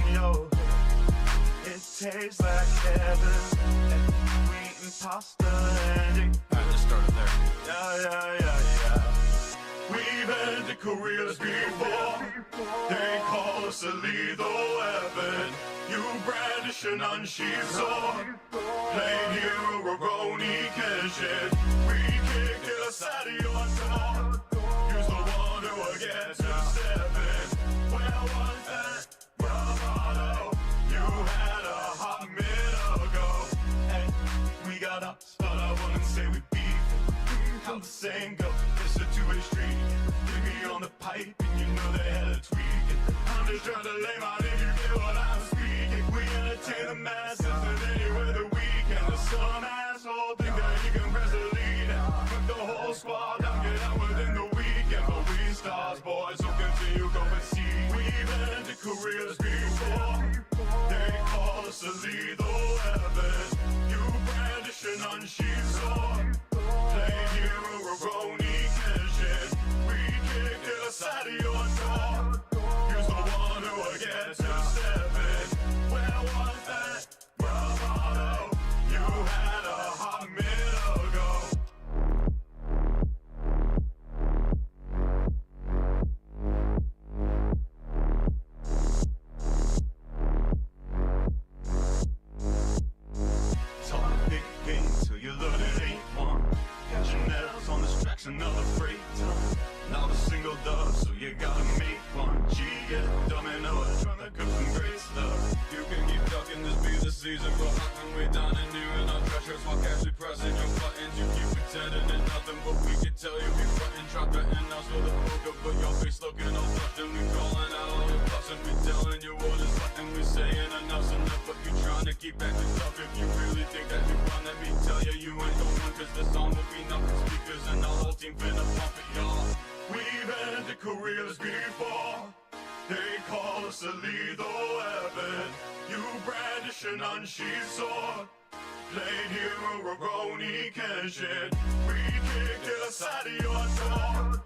in your head. It tastes like heaven. We eating pasta and it. Alright, let's start it there. Yeah. We've ended careers before. They call us a lethal weapon. You brandish an unsheathed sword. Plain hero, Roroni Kenshin. We kicked it aside of your door. Use the one who will get to 7. Where was that bravado you had a hot minute ago? Hey, we got ups, but I wouldn't say we beef. How the saying goes, it's a two-way street. Get me on the pipe and you know they had a tweak. I'm just trying to lay my name, you get what I'm speaking. We entertain the masses and anywhere the weekend. There's some asshole think that he can press the lead and put the whole squad down, get out within the weekend. But we stars, boys, so continue, go and see. We've ended careers before. They call us a lethal weapon. You brandish an unsheathed sword. Play hero, Roroni Kenshin. We kicked it aside of your door. Use the one who will get to 7. Where was that bravado you had a hot minute ago? Talk a big game till you learn it ain't one. Got your nails on this track's another freight ton. Not a single dub, so you gotta make one. G, yeah, domino, trying to cook some great stuff. You can keep ducking, this be the season for hunting. We down and new in our treasures while casually pressing your buttons. You keep pretending it's nothing, but we can tell you be frontin'. Try threatening us with a poker, but your face looking all nothing. We calling out all your bluffs and we telling you what is nothing. We saying enough's enough, but you trying to keep acting tough. If you really think that you run, let me tell you, you ain't the one. Cause this song will be nothing speakers and our whole team finna pump it, y'all. We've ended careers before. They call us a lethal weapon. You brandish an unsheathed sword. Played hero, Roroni Kenshin. We kicked it aside of your door.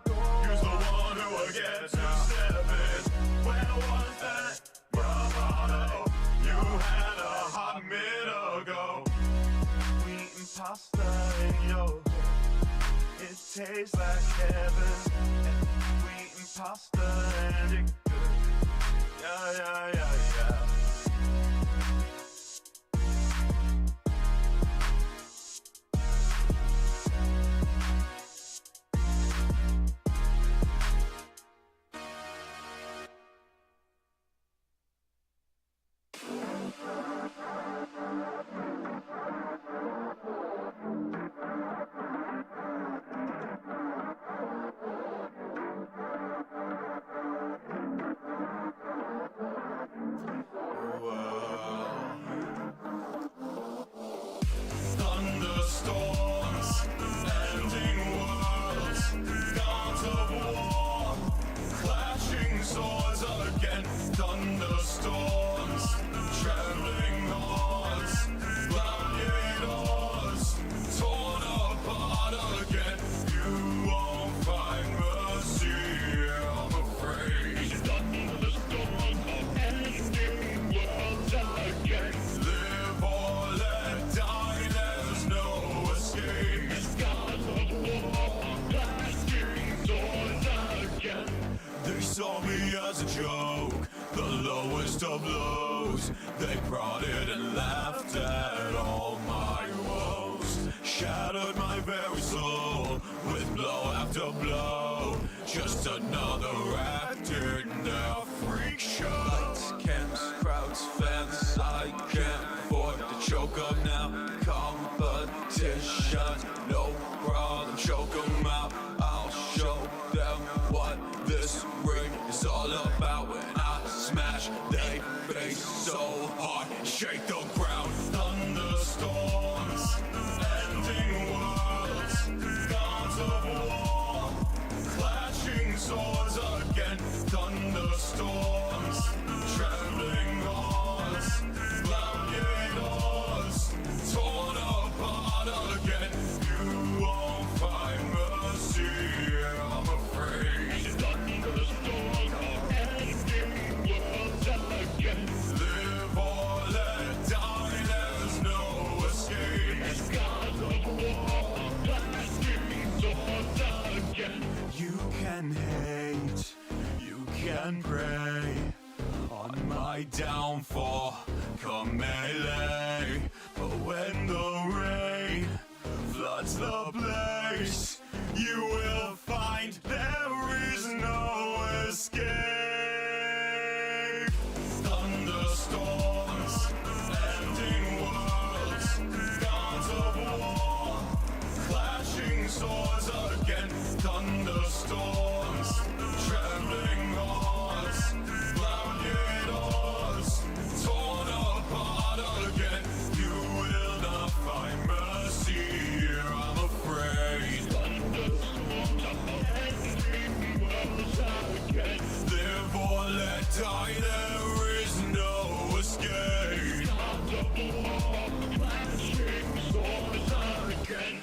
Use the one who will get to 7. Where was that bravado you had a hot minute ago? We eating pasta in your head. It tastes like heaven. We eating pasta and it good. Yeah. Thunderstorms, ending worlds, gods of war, clashing swords again. Thunderstorms, trembling hordes, gladiators, torn apart again. You won't find mercy, I'm afraid. Thunderstorms are ending worlds again. Live or let die, there's no escape. Gods of war, clashing swords again. They saw me as a joke, the lowest of lows. They prodded and laughed at all my woes. Shattered my very soul with blow after blow. Just another act in their freak show. Lights, camps, crowds, fans, I can't afford to choke up now. Competition, no problem, choke 'em out. I'll show them what this ring is all about. When I smash, they face so hard, shake the ground. Thunderstorms, ending worlds, gods of war, clashing swords again. Thunderstorms, trembling hordes, gladiators, torn apart again. You won't find mercy, I'm afraid. Thunderstorms are ending worlds again. down for melee. But when the rain floods the place, you will find there is no escape. Thunderstorms, ending worlds, gods of war, clashing swords again. Thunderstorms, trembling odds, blinded odds, torn apart again. You will not find mercy here, I'm afraid. Thunderstorms, ending worlds again. Live or let die, there is no escape. Gods of war, clashing swords again.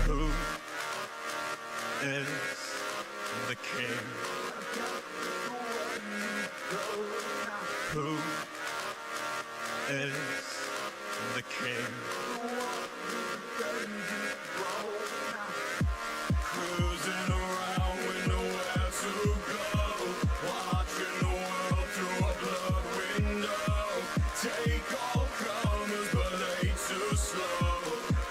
Who is the king? Who is the king? Cruising around with nowhere to go, watching the world through a blurred window. Take all comers, but they too slow,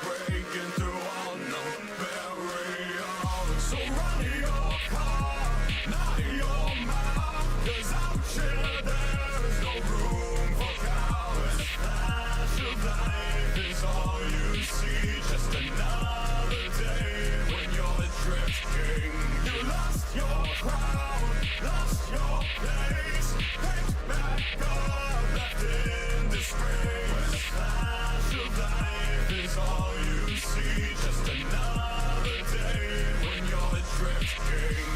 breaking through all known barriers. So run your car, not your mouth, 'cause out here there's no room for cowards. Flash of life is all you see, just another day when you're drifting. You lost your crown, lost your place, picked back up, left in disgrace. Flash of life is all you see, just another day when you're drifting.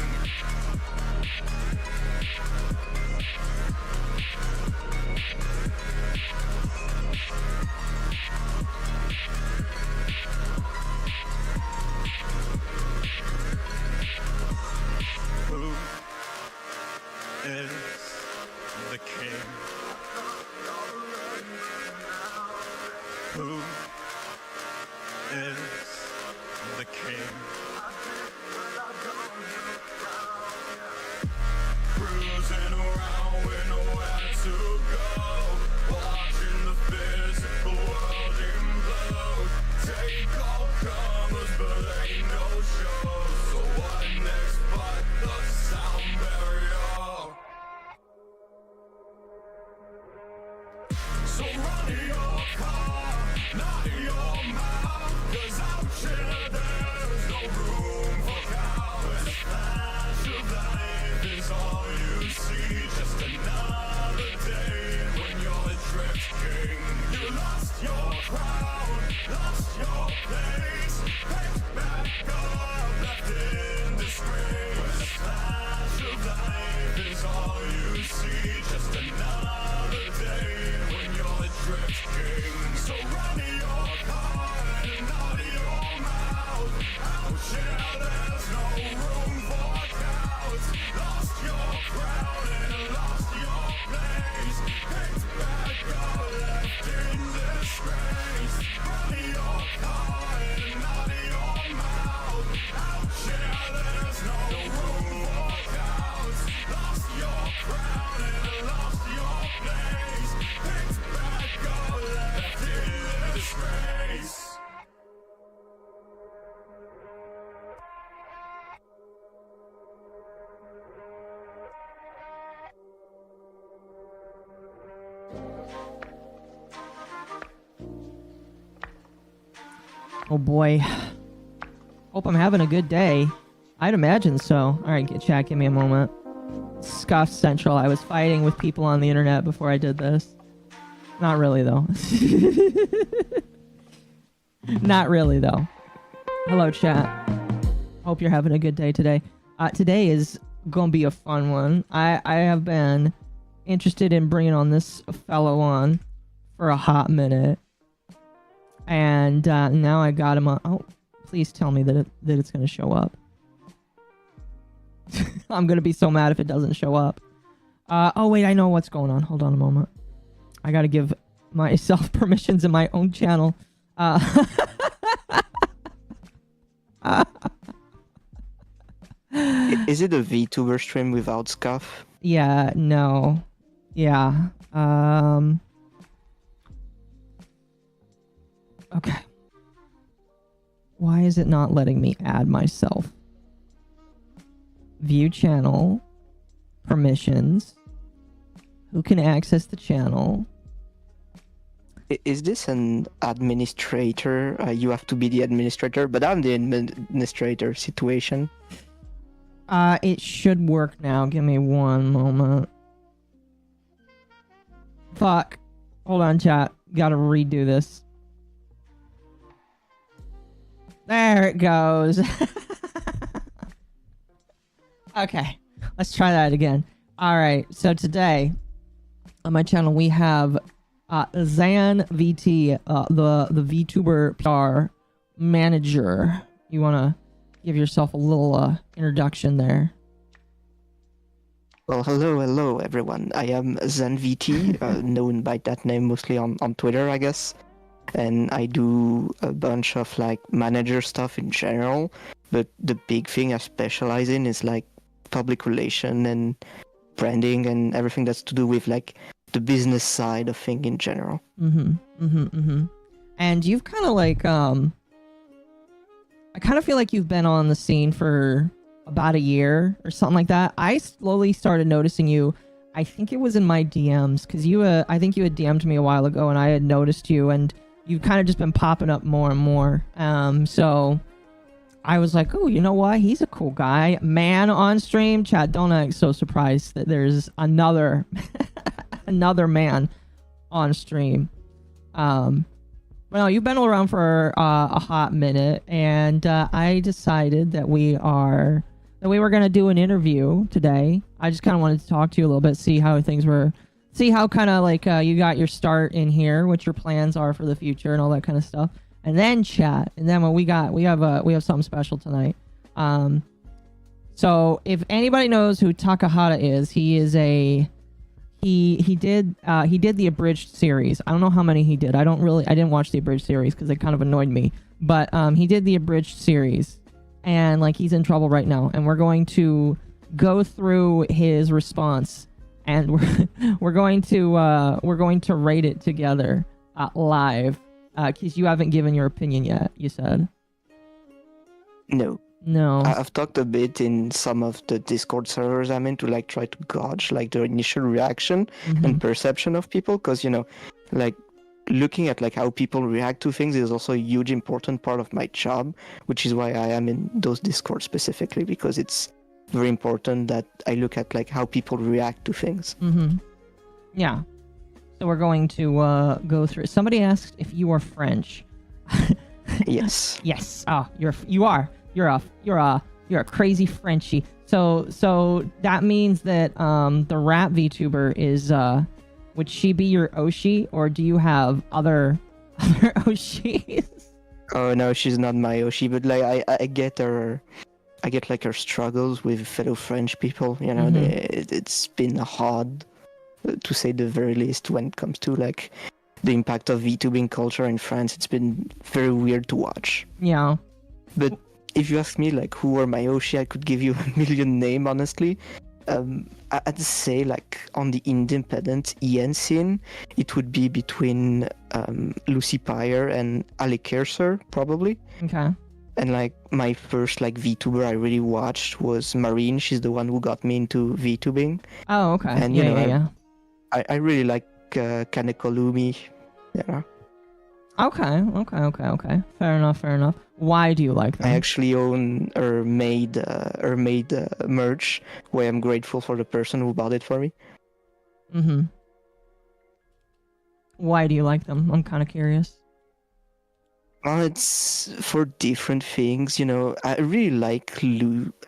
Who is the king? Who is the king? Cruising around with nowhere to go, watching the physical world implode. Take all comers, but ain't no show. So what next but the sound barrier? So run your car, not your mouth, 'cause out here there's no room for cowards. Flash of life is all you see, just another day when you're drifting. You lost your crown, lost your place, picked back up, left in disgrace. Flash of life is all you see, just another day when you're drifting. So run your car and not your mouth. Out here there's no room for cowards. Lost your crown and lost your place, picked back up, left in disgrace. Run your car and not your mouth. Out here there's no room for cowards. Lost your crown and lost your place, picked back up, left in disgrace. Oh boy. Hope I'm having a good day. I'd imagine so. Alright, chat, give me a moment. Scuff Central. I was fighting with people on the internet before I did this. Not really, though. Not really, though. Hello, chat. Hope you're having a good day today. Today is gonna be a fun one. I have been interested in bringing on this fellow on for a hot minute. And now I got him on. Oh, please tell me that it's gonna show up. I'm gonna be so mad if it doesn't show up. Oh wait, I know what's going on. Hold on a moment. I gotta give myself permissions in my own channel. Is it a VTuber stream without scuff? Yeah, no. Yeah. Okay. Why is it not letting me add myself? View channel. Permissions. Who can access the channel? Is this an administrator? You have to be the administrator, but I'm the administrator situation. It should work now. Give me one moment. Fuck. Hold on, chat. Gotta redo this. There it goes. Okay. Let's try that again. Alright, so today on my channel we have Zan-VT, the VTuber PR manager. You wanna give yourself a little introduction there? Well, hello everyone. I am Zan-VT, known by that name mostly on Twitter, I guess. And I do a bunch of like manager stuff in general, but the big thing I specialize in is like public relation and branding and everything that's to do with like the business side of thing in general. And you've kind of like I kind of feel like you've been on the scene for about a year or something like that. I slowly started noticing you. I think it was in my DMs because I think you had DM'd me a while ago and I had noticed you, and you've kind of just been popping up more and more. So I was like, oh, you know what? He's a cool guy. Man on stream. Chat, don't act so surprised that there's another another man on stream. But no, you've been around for a hot minute, and I decided that we were gonna do an interview today. I just kind of wanted to talk to you a little bit, see how things were, see how kind of like you got your start in here, what your plans are for the future, and all that kind of stuff. And then chat, and then what we have something special tonight. So if anybody knows who Takahata is, he is he did the abridged series. I don't know how many he did. I didn't watch the abridged series because it kind of annoyed me. But he did the abridged series, and like he's in trouble right now. And we're going to go through his response, and we're going to rate it together live. Because you haven't given your opinion yet, you said. No. I've talked a bit in some of the Discord servers I'm in to like try to gauge like the initial reaction and perception of people, because you know, like looking at like how people react to things is also a huge important part of my job, which is why I am in those Discords specifically, because it's very important that I look at like how people react to things. Yeah. So we're going to go through. Somebody asked if you are French. Yes. Yes. Oh, you are. You're a crazy Frenchie. So that means that the rap VTuber is would she be your Oshi, or do you have other Oshis? Oh no, she's not my Oshi, but like I get her. I get like her struggles with fellow French people. You know, it's been hard, to say the very least, when it comes to like the impact of VTubing culture in France. It's been very weird to watch. Yeah. But if you ask me like who are my Oshi, I could give you a million names, honestly. I'd say like on the independent EN scene, it would be between EvaElfpire and Allegations, probably. Okay. And like my first like VTuber I really watched was Marine. She's the one who got me into VTubing. Oh, okay. And yeah. I really like Kanekolumi. Yeah. Okay. Fair enough. Why do you like them? I actually own her made merch, where I'm grateful for the person who bought it for me. Mm-hmm. Why do you like them? I'm kind of curious. Well, it's for different things, you know. I really like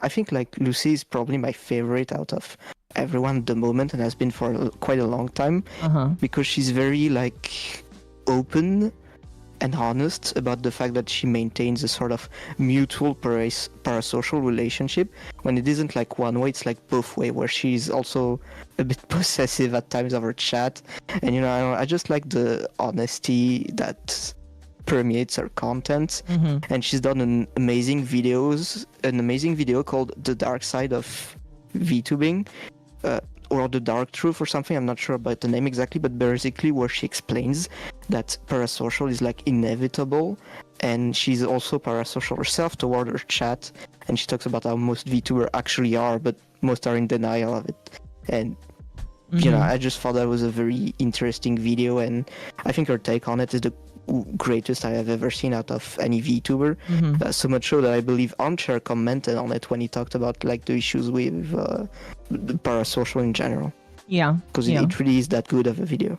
I think like Lucy is probably my favorite out of everyone at the moment, and has been for quite a long time. Because she's very like open and honest about the fact that she maintains a sort of mutual parasocial relationship. When it isn't like one way, it's like both way, where she's also a bit possessive at times of her chat. And you know, I just like the honesty that permeates her content. And she's done an amazing video called The Dark Side of VTubing, or The Dark Truth or something. I'm not sure about the name exactly, but basically where she explains that parasocial is like inevitable, and she's also parasocial herself toward her chat, and she talks about how most VTubers actually are, but most are in denial of it. And you know, I just thought that was a very interesting video, and I think her take on it is the greatest I have ever seen out of any VTuber. So much so that I believe Armchair commented on it when he talked about like the issues with the parasocial in general. Yeah, because it really is that good of a video.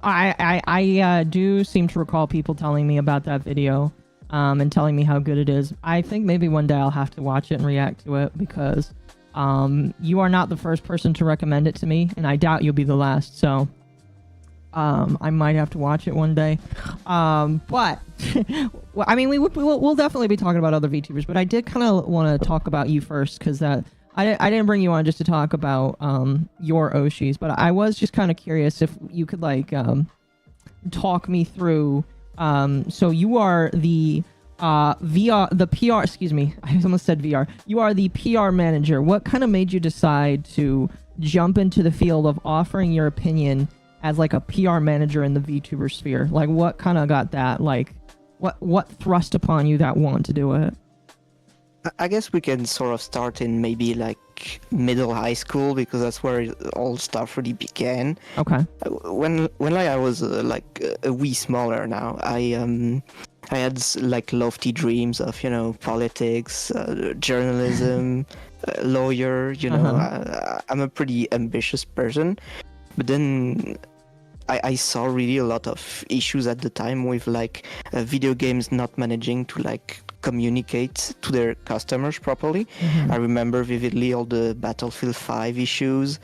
I do seem to recall people telling me about that video, and telling me how good it is. I think maybe one day I'll have to watch it and react to it, because you are not the first person to recommend it to me, and I doubt you'll be the last. So I might have to watch it one day. But well, I mean, we'll definitely be talking about other VTubers, but I did kind of want to talk about you first, because I didn't bring you on just to talk about your Oshis, but I was just kind of curious if you could like talk me through. So you are the the PR. Excuse me, I almost said VR. You are the PR manager. What kind of made you decide to jump into the field of offering your opinion as like a PR manager in the VTuber sphere? Like, what kind of got that? Like, what thrust upon you that want to do it? I guess we can sort of start in maybe like middle high school, because that's where all stuff really began. Okay. When like I was like a wee smaller now, I had like lofty dreams of, you know, politics, journalism, lawyer. You know, I'm a pretty ambitious person, but then I saw really a lot of issues at the time with like video games not managing to like communicate to their customers properly. I remember vividly all the Battlefield 5 issues,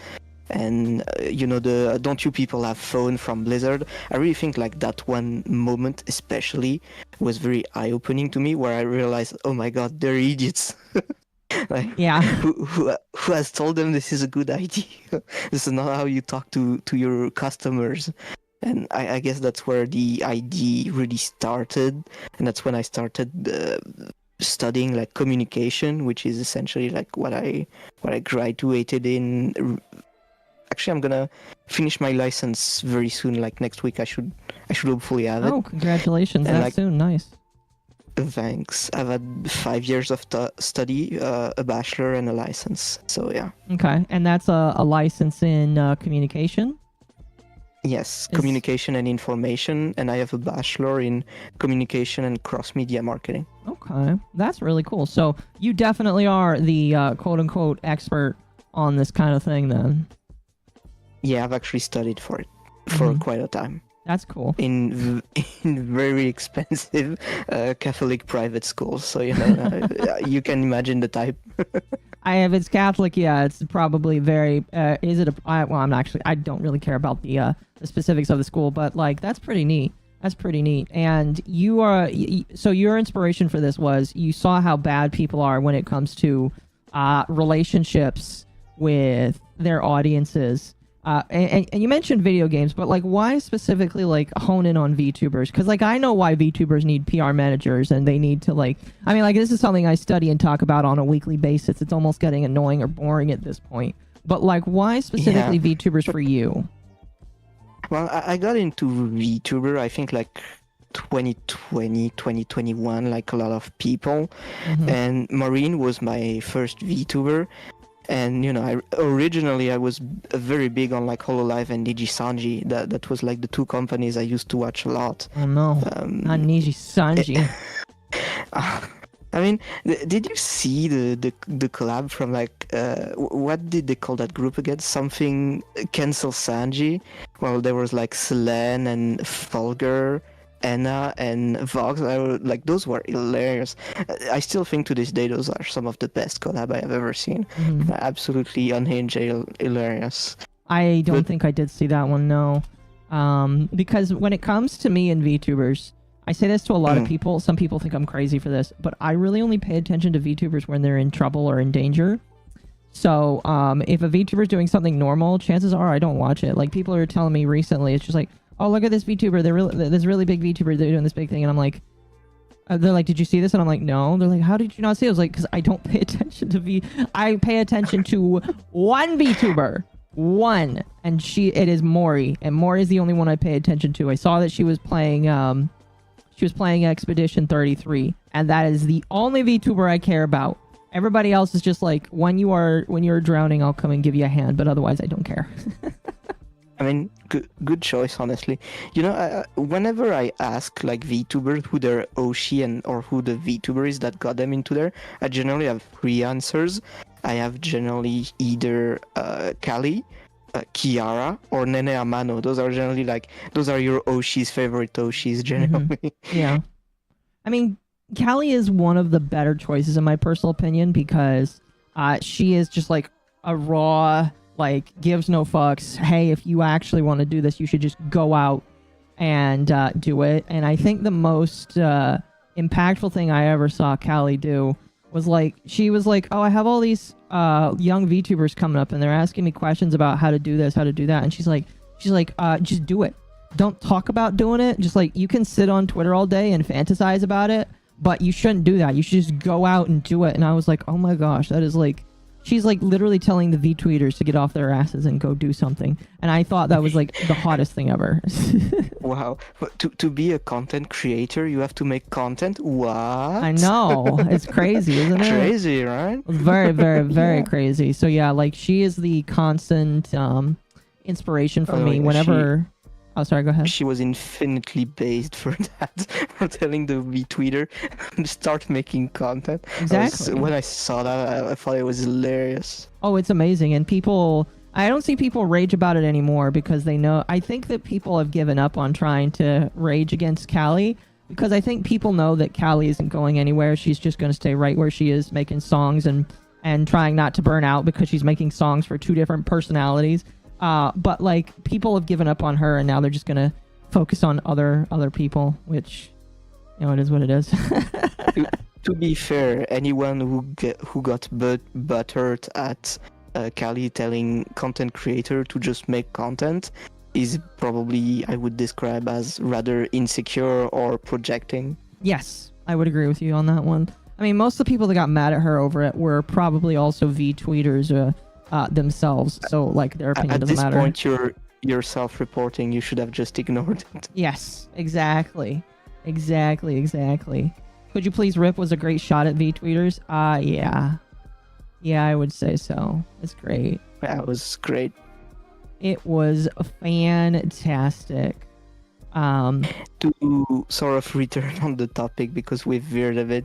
and you know, the "don't you people have phone" from Blizzard. I really think like that one moment especially was very eye-opening to me, where I realized, oh my god, they're idiots. Like, yeah, who has told them this is a good idea? This is not how you talk to your customers. And I guess that's where the idea really started, and that's when I started studying like communication, which is essentially like what I graduated in. Actually, I'm gonna finish my license very soon, like next week. I should hopefully have it. Oh, congratulations! And That like, soon, nice. Thanks. I've had 5 years of study, a bachelor and a license. So yeah. Okay, and that's a license in communication? Yes, communication and information, and I have a bachelor in communication and cross-media marketing. Okay, that's really cool. So you definitely are the quote-unquote expert on this kind of thing then? Yeah, I've actually studied for it for quite a time. That's cool. In very expensive Catholic private schools, so you know, you can imagine the type. If it's Catholic, yeah, it's probably very. Is it well, I don't really care about the specifics of the school, but like that's pretty neat. That's pretty neat. And you are so your inspiration for this was you saw how bad people are when it comes to relationships with their audiences. And you mentioned video games, but like why specifically like hone in on VTubers? Because like I know why VTubers need PR managers, and they need to like, I mean, like this is something I study and talk about on a weekly basis. It's almost getting annoying or boring at this point. But like why specifically VTubers for you? Well, I got into VTuber, I think like 2020, 2021, like a lot of people. And Maureen was my first VTuber. And originally I was very big on like Hololive and Nijisanji. That was like the two companies I used to watch a lot. Oh no, not Nijisanji. I mean, did you see the collab from like what did they call that group again? Something Cancel Sanji. Well, there was like Selene and Fulgur, Anna and Vox. Those were hilarious. I still think to this day those are some of the best collab I have ever seen. Absolutely unhinged, hilarious. I don't think I did see that one. No, because when it comes to me and VTubers, I say this to a lot of people. Some people think I'm crazy for this, but I really only pay attention to VTubers when they're in trouble or in danger. So if a VTuber is doing something normal, chances are I don't watch it. Like people are telling me recently, it's just like, oh, look at this VTuber. This really big VTuber. They're doing this big thing, and I'm like, they're like, did you see this? And I'm like, no. They're like, how did you not see it? I was like, because I don't pay attention to I pay attention to one VTuber. One, and it is Mori, and Mori is the only one I pay attention to. I saw that she was playing Expedition 33, and that is the only VTuber I care about. Everybody else is just like, when you're drowning, I'll come and give you a hand, but otherwise I don't care. I mean, good choice, honestly. Whenever I ask like VTubers who their Oshi or who the VTuber is that got them into there, I generally have three answers. I have generally either Kali, Kiara, or Nene Amano. Those are generally those are your Oshi's favorite Oshis generally. Yeah. I mean, Callie is one of the better choices in my personal opinion because she is just like a raw, like gives no fucks. Hey, if you actually want to do this, you should just go out and do it. And I think the most impactful thing I ever saw Callie do was she was like, oh, I have all these young VTubers coming up and they're asking me questions about how to do this, how to do that. And she's like, just do it. Don't talk about doing it. Just like, you can sit on Twitter all day and fantasize about it, but you shouldn't do that. You should just go out and do it. And I was like, oh my gosh, that is like, she's like literally telling the V-tweeters to get off their asses and go do something. And I thought that was like the hottest thing ever. Wow. But to be a content creator, you have to make content? What? I know. It's crazy, isn't it? Crazy, right? Very, very, very crazy. So yeah, like she is the constant inspiration for me whenever... Oh, sorry, go ahead. She was infinitely based for that, for telling the VTweeter to start making content. Exactly. When I saw that, I thought it was hilarious. Oh, it's amazing. And I don't see people rage about it anymore because they know, I think that people have given up on trying to rage against Callie because I think people know that Callie isn't going anywhere. She's just going to stay right where she is, making songs and trying not to burn out because she's making songs for two different personalities. But like people have given up on her and now they're just gonna focus on other people, which it is what it is. to be fair, anyone who got buttered at Callie telling content creator to just make content is probably, I would describe as rather insecure or projecting. Yes, I would agree with you on that one. I mean, most of the people that got mad at her over it were probably also V-tweeters themselves, so like their opinion doesn't matter. At this point, you're self-reporting. You should have just ignored it. Yes, exactly. Could you please rip was a great shot at V-tweeters? Yeah, I would say so. It's great. That was great. It was fantastic. To sort of return on the topic because we've veered a bit.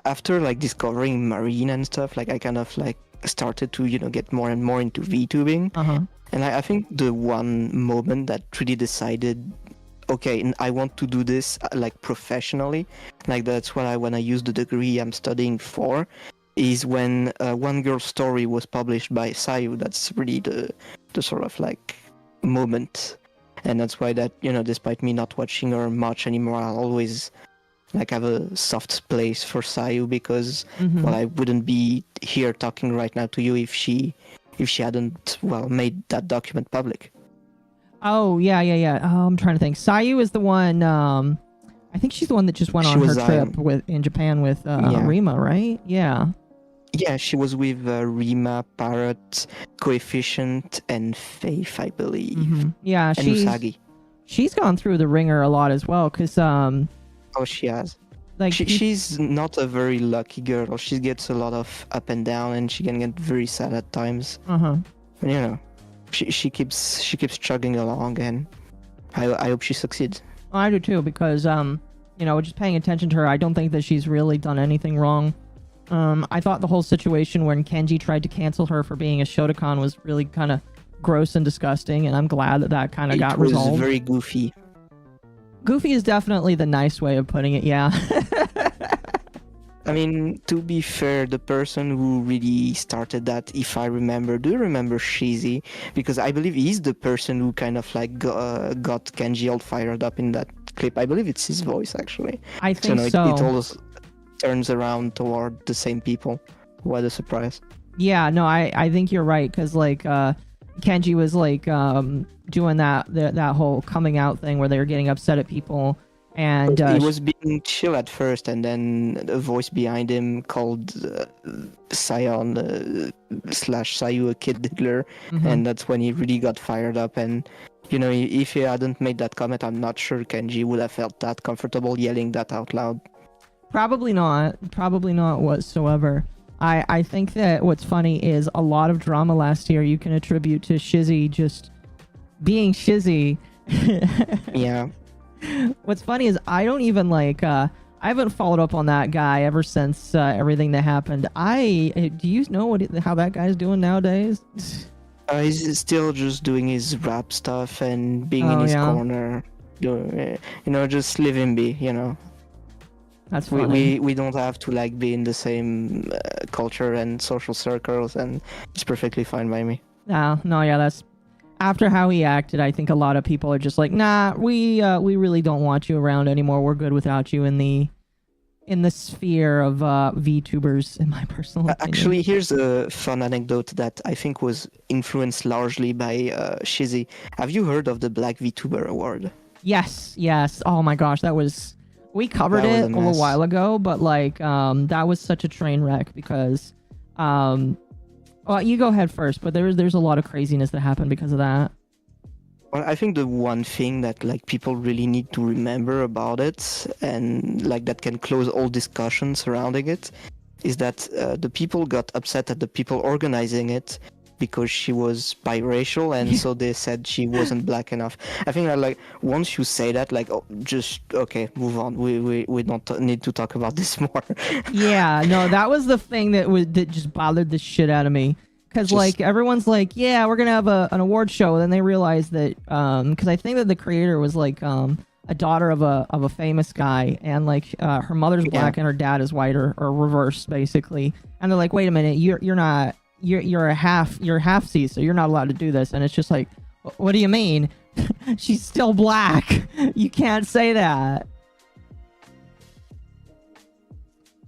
After like discovering Marine and stuff, like I kind of like started to get more and more into VTubing. And I think the one moment that really decided, okay, I want to do this like professionally, like that's what when I use the degree I'm studying for, is when One Girl Story was published by Sayu. That's really the sort of like moment, and that's why that despite me not watching her much anymore, I'll always like have a soft place for Sayu because well, I wouldn't be here talking right now to you if she hadn't made that document public. Oh yeah. Oh, I'm trying to think. Sayu is the one. I think she's the one that just went on her trip in Japan with Rima, right? Yeah. Yeah, she was with Rima, Parrot, Coefficient, and Faith, I believe. Yeah, and Usagi. She's gone through the ringer a lot as well because Oh, she has. like she's not a very lucky girl. She gets a lot of up and down, and she can get very sad at times. And, you know, she keeps chugging along, and I hope she succeeds. I do too, because you know, just paying attention to her, I don't think that she's really done anything wrong. I thought the whole situation when Kenji tried to cancel her for being a Shotokan was really kind of gross and disgusting, and I'm glad that kind of got resolved. It was very goofy. Goofy is definitely the nice way of putting it, yeah. I mean, to be fair, the person who really started that, if I remember, do you remember Shizi? Because I believe he's the person who kind of like got Kenji all fired up in that clip. I believe it's his voice, actually. I think so. So. It always turns around toward the same people. What a surprise. Yeah, no, I think you're right, because like Kenji was like doing that whole coming out thing where they were getting upset at people. And he was being chill at first, and then a voice behind him called Sion / Sayu a kid diddler, and that's when he really got fired up. And you know, if he hadn't made that comment, I'm not sure Kenji would have felt that comfortable yelling that out loud. Probably not whatsoever. I think that what's funny is a lot of drama last year you can attribute to Shizzy just being Shizzy. Yeah. What's funny is I don't even like I haven't followed up on that guy ever since everything that happened. Do you know how that guy's doing nowadays? He's still just doing his rap stuff and being in his corner. You know, just leave him be, you know. That's funny. We don't have to like be in the same culture and social circles, and it's perfectly fine by me. No, yeah, that's after how he acted. I think a lot of people are just like, nah, we really don't want you around anymore. We're good without you in the sphere of VTubers, in my personal opinion. Actually, here's a fun anecdote that I think was influenced largely by Shizzy. Have you heard of the Black VTuber Award? Yes. Oh my gosh, we covered it a little while ago, but like that was such a train wreck because well, you go ahead first, but there's a lot of craziness that happened because of that. Well, I think the one thing that like people really need to remember about it, and like that can close all discussions surrounding it, is that the people got upset at the people organizing it because she was biracial, and so they said she wasn't black enough. I think that like once you say that, like, oh, just okay, move on. We don't need to talk about this more. Yeah, no, that was the thing that just bothered the shit out of me. Because like everyone's like, yeah, we're gonna have an award show, and then they realize that because I think that the creator was like a daughter of a famous guy, and like her mother's black and her dad is white, or reversed basically. And they're like, wait a minute, you're not. You're half C, so you're not allowed to do this. And it's just like, what do you mean? She's still black. You can't say that.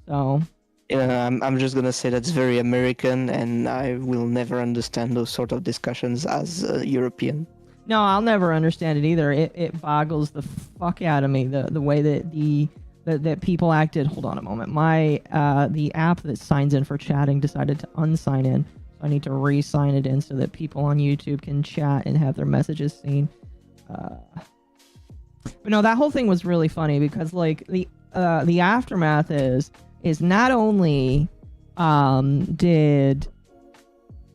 So yeah, I'm just gonna say that's very American, and I will never understand those sort of discussions as a European. No, I'll never understand it either. It boggles the fuck out of me, the way that people acted. Hold on a moment. My the app that signs in for chatting decided to unsign in. So I need to re-sign it in so that people on YouTube can chat and have their messages seen. But no, that whole thing was really funny because like the aftermath is not only did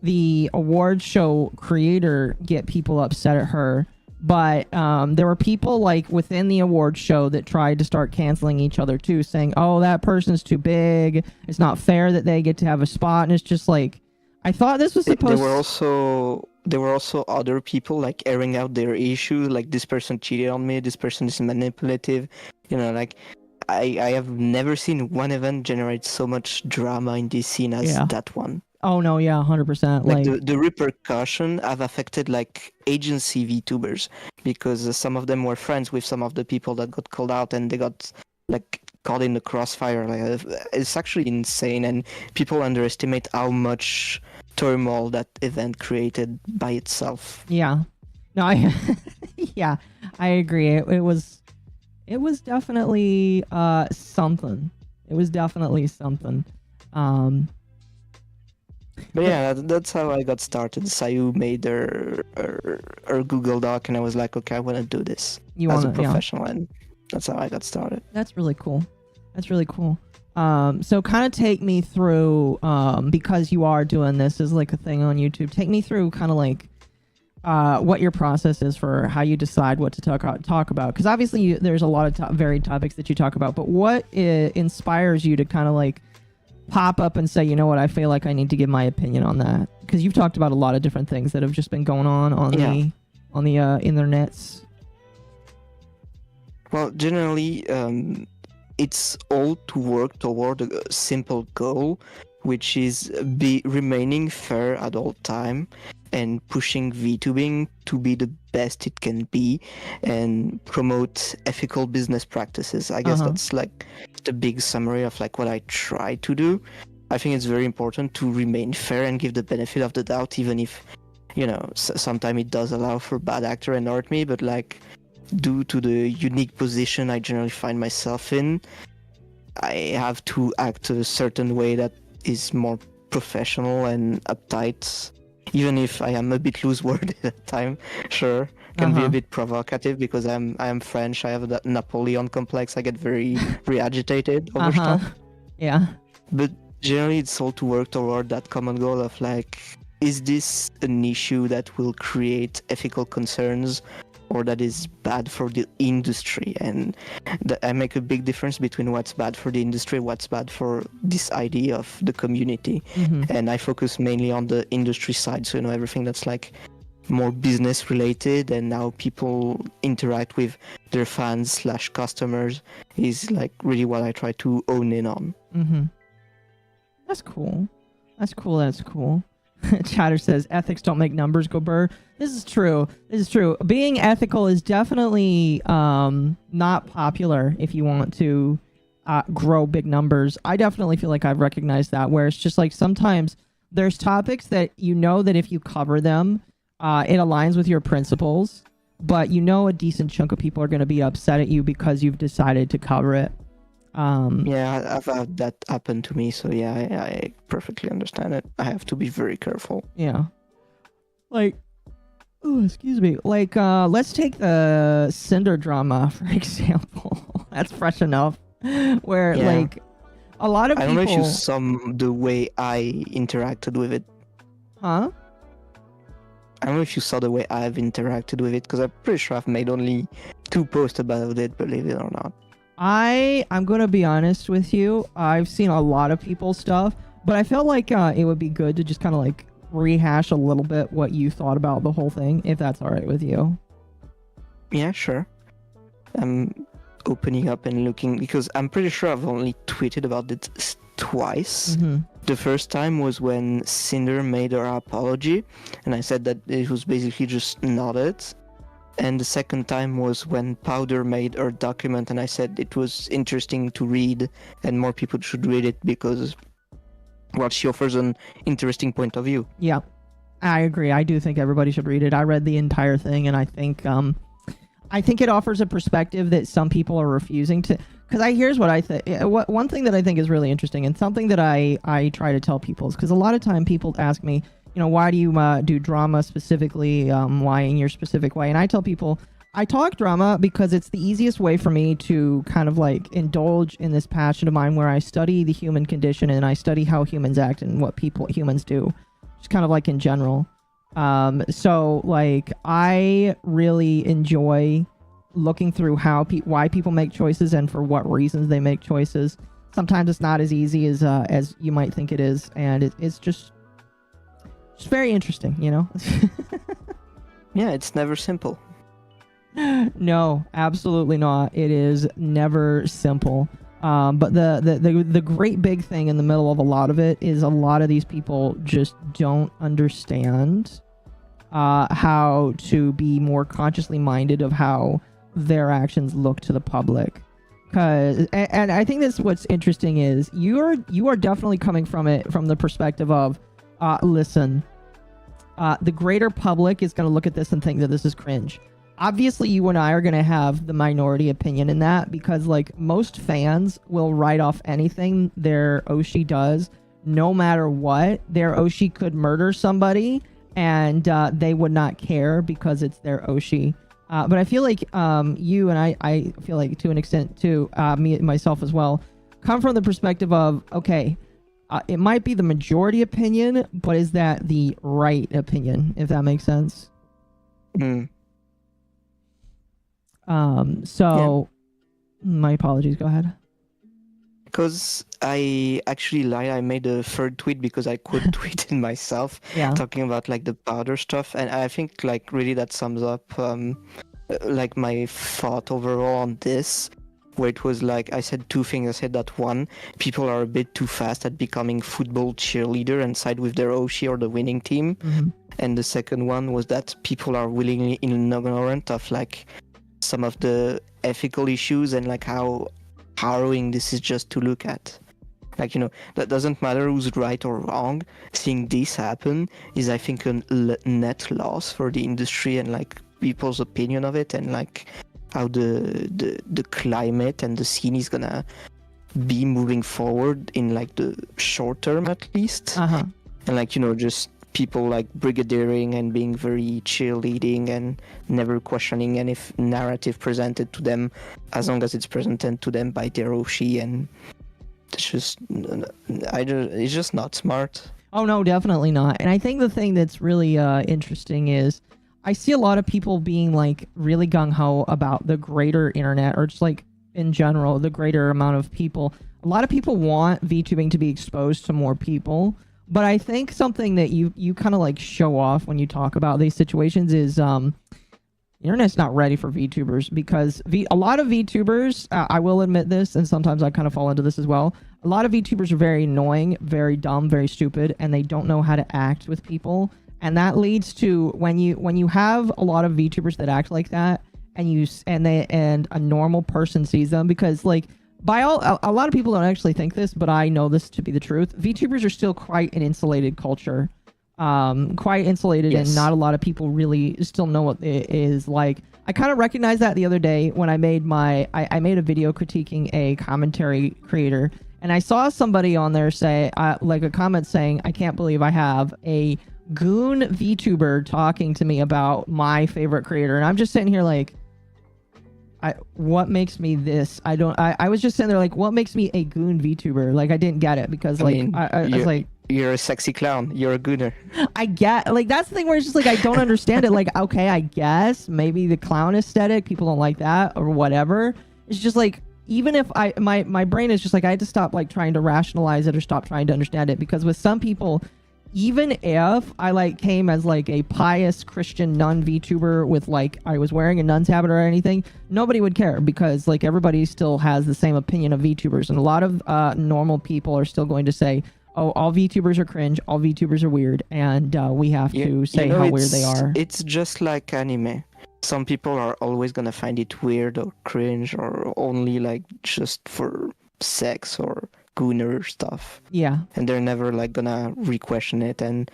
the award show creator get people upset at her, but there were people like within the award show that tried to start canceling each other too, saying, oh, that person's too big, it's not fair that they get to have a spot. And it's just like, I thought this was supposed there were also other people like airing out their issues, like this person cheated on me, this person is manipulative, you know, like I have never seen one event generate so much drama in this scene as that one. Oh no, yeah, 100%. Like the repercussion have affected like agency VTubers, because some of them were friends with some of the people that got called out, and they got like caught in the crossfire. Like it's actually insane, and people underestimate how much turmoil that event created by itself. Yeah, no, I agree. It was definitely something. It was definitely something. But yeah, that's how I got started. Sayu made her Google Doc, and I was like, okay, I want to do this as a professional, and that's how I got started. That's really cool. That's really cool. So kind of take me through, because you are doing this as like a thing on YouTube, take me through kind of like what your process is for how you decide what to talk about. Because obviously there's a lot of varied topics that you talk about, but what inspires you to kind of like pop up and say, you know what, I feel like I need to give my opinion on that? Because you've talked about a lot of different things that have just been going on the internets. Well, generally, it's all to work toward a simple goal, which is remaining fair at all time and pushing VTubing to be the best it can be and promote ethical business practices. I guess that's like the big summary of like what I try to do. I think it's very important to remain fair and give the benefit of the doubt, even if, you know, sometimes it does allow for bad actor and hurt me, but like due to the unique position I generally find myself in, I have to act a certain way that is more professional and uptight. Even if I am a bit loose-worded at time, sure, can be a bit provocative because I am French. I have that Napoleon complex. I get very agitated over stuff. Yeah. But generally, it's all to work toward that common goal of like, is this an issue that will create ethical concerns or that is bad for the industry? And I make a big difference between what's bad for the industry, what's bad for this idea of the community. And I focus mainly on the industry side, so, you know, everything that's like more business related and how people interact with their fans / customers is like really what I try to own in on. That's cool. Chatter says ethics don't make numbers go burr. This is true. Being ethical is definitely not popular if you want to grow big numbers. I definitely feel like I've recognized that, where it's just like sometimes there's topics that you know that if you cover them, it aligns with your principles, but you know a decent chunk of people are going to be upset at you because you've decided to cover it. Yeah, I've had that happen to me, so yeah, I perfectly understand it. I have to be very careful. Yeah. Like, oh, excuse me. Like, let's take the Cinder drama, for example. That's fresh enough. Where, like, a lot of people... I don't know if you saw the way I interacted with it. Huh? I don't know if you saw the way I've interacted with it, because I'm pretty sure I've made only 2 posts about it, believe it or not. I'm going to be honest with you. I've seen a lot of people's stuff, but I felt like it would be good to just kind of like rehash a little bit what you thought about the whole thing, if that's all right with you. Yeah, sure. I'm opening up and looking, because I'm pretty sure I've only tweeted about it twice. The first time was when Cinder made her apology, and I said that it was basically just not it. And the second time was when Powder made her document, and I said it was interesting to read and more people should read it because, well, she offers an interesting point of view. Yeah, I agree. I do think everybody should read it. I read the entire thing, and I think it offers a perspective that some people are refusing to. Because here's what I think. One thing that I think is really interesting, and something that I try to tell people is, because a lot of time people ask me, you know, why do you do drama specifically? Why in your specific way? And I tell people, I talk drama because it's the easiest way for me to kind of like indulge in this passion of mine where I study the human condition and I study how humans act and what humans do, just kind of like in general. So like I really enjoy looking through why people make choices and for what reasons they make choices. Sometimes it's not as easy as you might think it is, and it's just very interesting, you know. Yeah, it's never simple. No, absolutely not. It is never simple. But the great big thing in the middle of a lot of it is a lot of these people just don't understand how to be more consciously minded of how their actions look to the public. And I think that's what's interesting is you are definitely coming from it from the perspective of listen, the greater public is going to look at this and think that this is cringe. Obviously, you and I are going to have the minority opinion in that because, like, most fans will write off anything their Oshi does, no matter what. Their Oshi could murder somebody, and they would not care because it's their Oshi. But I feel like you and I feel like to an extent too, me myself as well, come from the perspective of, okay, it might be the majority opinion, but is that the right opinion, if that makes sense? My apologies, go ahead. Because I actually lied. I made a third tweet because I quote tweeted myself talking about like the powder stuff, and I think like really that sums up like my thought overall on this, where it was like I said two things. I said that one, people are a bit too fast at becoming football cheerleader and side with their Oshi or the winning team, and the second one was that people are willingly ignorant of like some of the ethical issues and like how harrowing this is just to look at. Like, you know, that doesn't matter who's right or wrong. Seeing this happen is, I think, a net loss for the industry and like people's opinion of it, and like how the climate and the scene is gonna be moving forward in like the short term at least. And like, you know, just people like brigadiering and being very cheerleading and never questioning any narrative presented to them, as long as it's presented to them by their Oshi, and it's just not smart. Oh no, definitely not. And I think the thing that's really interesting is I see a lot of people being like really gung-ho about the greater internet, or just like in general, the greater amount of people. A lot of people want VTubing to be exposed to more people. But I think something that you kind of like show off when you talk about these situations is the internet's not ready for VTubers, because a lot of VTubers, I will admit this, and sometimes I kind of fall into this as well. A lot of VTubers are very annoying, very dumb, very stupid, and they don't know how to act with people. And that leads to when you have a lot of VTubers that act like that, and a normal person sees them, because like a lot of people don't actually think this, but I know this to be the truth. VTubers are still quite an insulated culture, quite insulated, and not a lot of people really still know what it is like. I kind of recognized that the other day when I made I made a video critiquing a commentary creator, and I saw somebody on there say like a comment saying, "I can't believe I have a goon VTuber talking to me about my favorite creator," and I'm just sitting here like, what makes me this? I was just sitting there like, what makes me a goon VTuber? Like, I didn't get it, because like, I was like, you're a sexy clown. You're a gooner. I get, like, that's the thing where it's just like, I don't understand it. Like, okay, I guess maybe the clown aesthetic, people don't like that or whatever. It's just like, even if my brain is just like, I had to stop like trying to rationalize it or stop trying to understand it, because with some people, even if I like came as like a pious Christian nun VTuber with like I was wearing a nun's habit or anything, nobody would care, because like everybody still has the same opinion of VTubers, and a lot of normal people are still going to say, oh, all VTubers are cringe, all VTubers are weird, and we have to say how weird they are. It's just like anime. Some people are always gonna find it weird or cringe, or only like just for sex or gooner stuff. Yeah. And they're never like gonna re-question it. And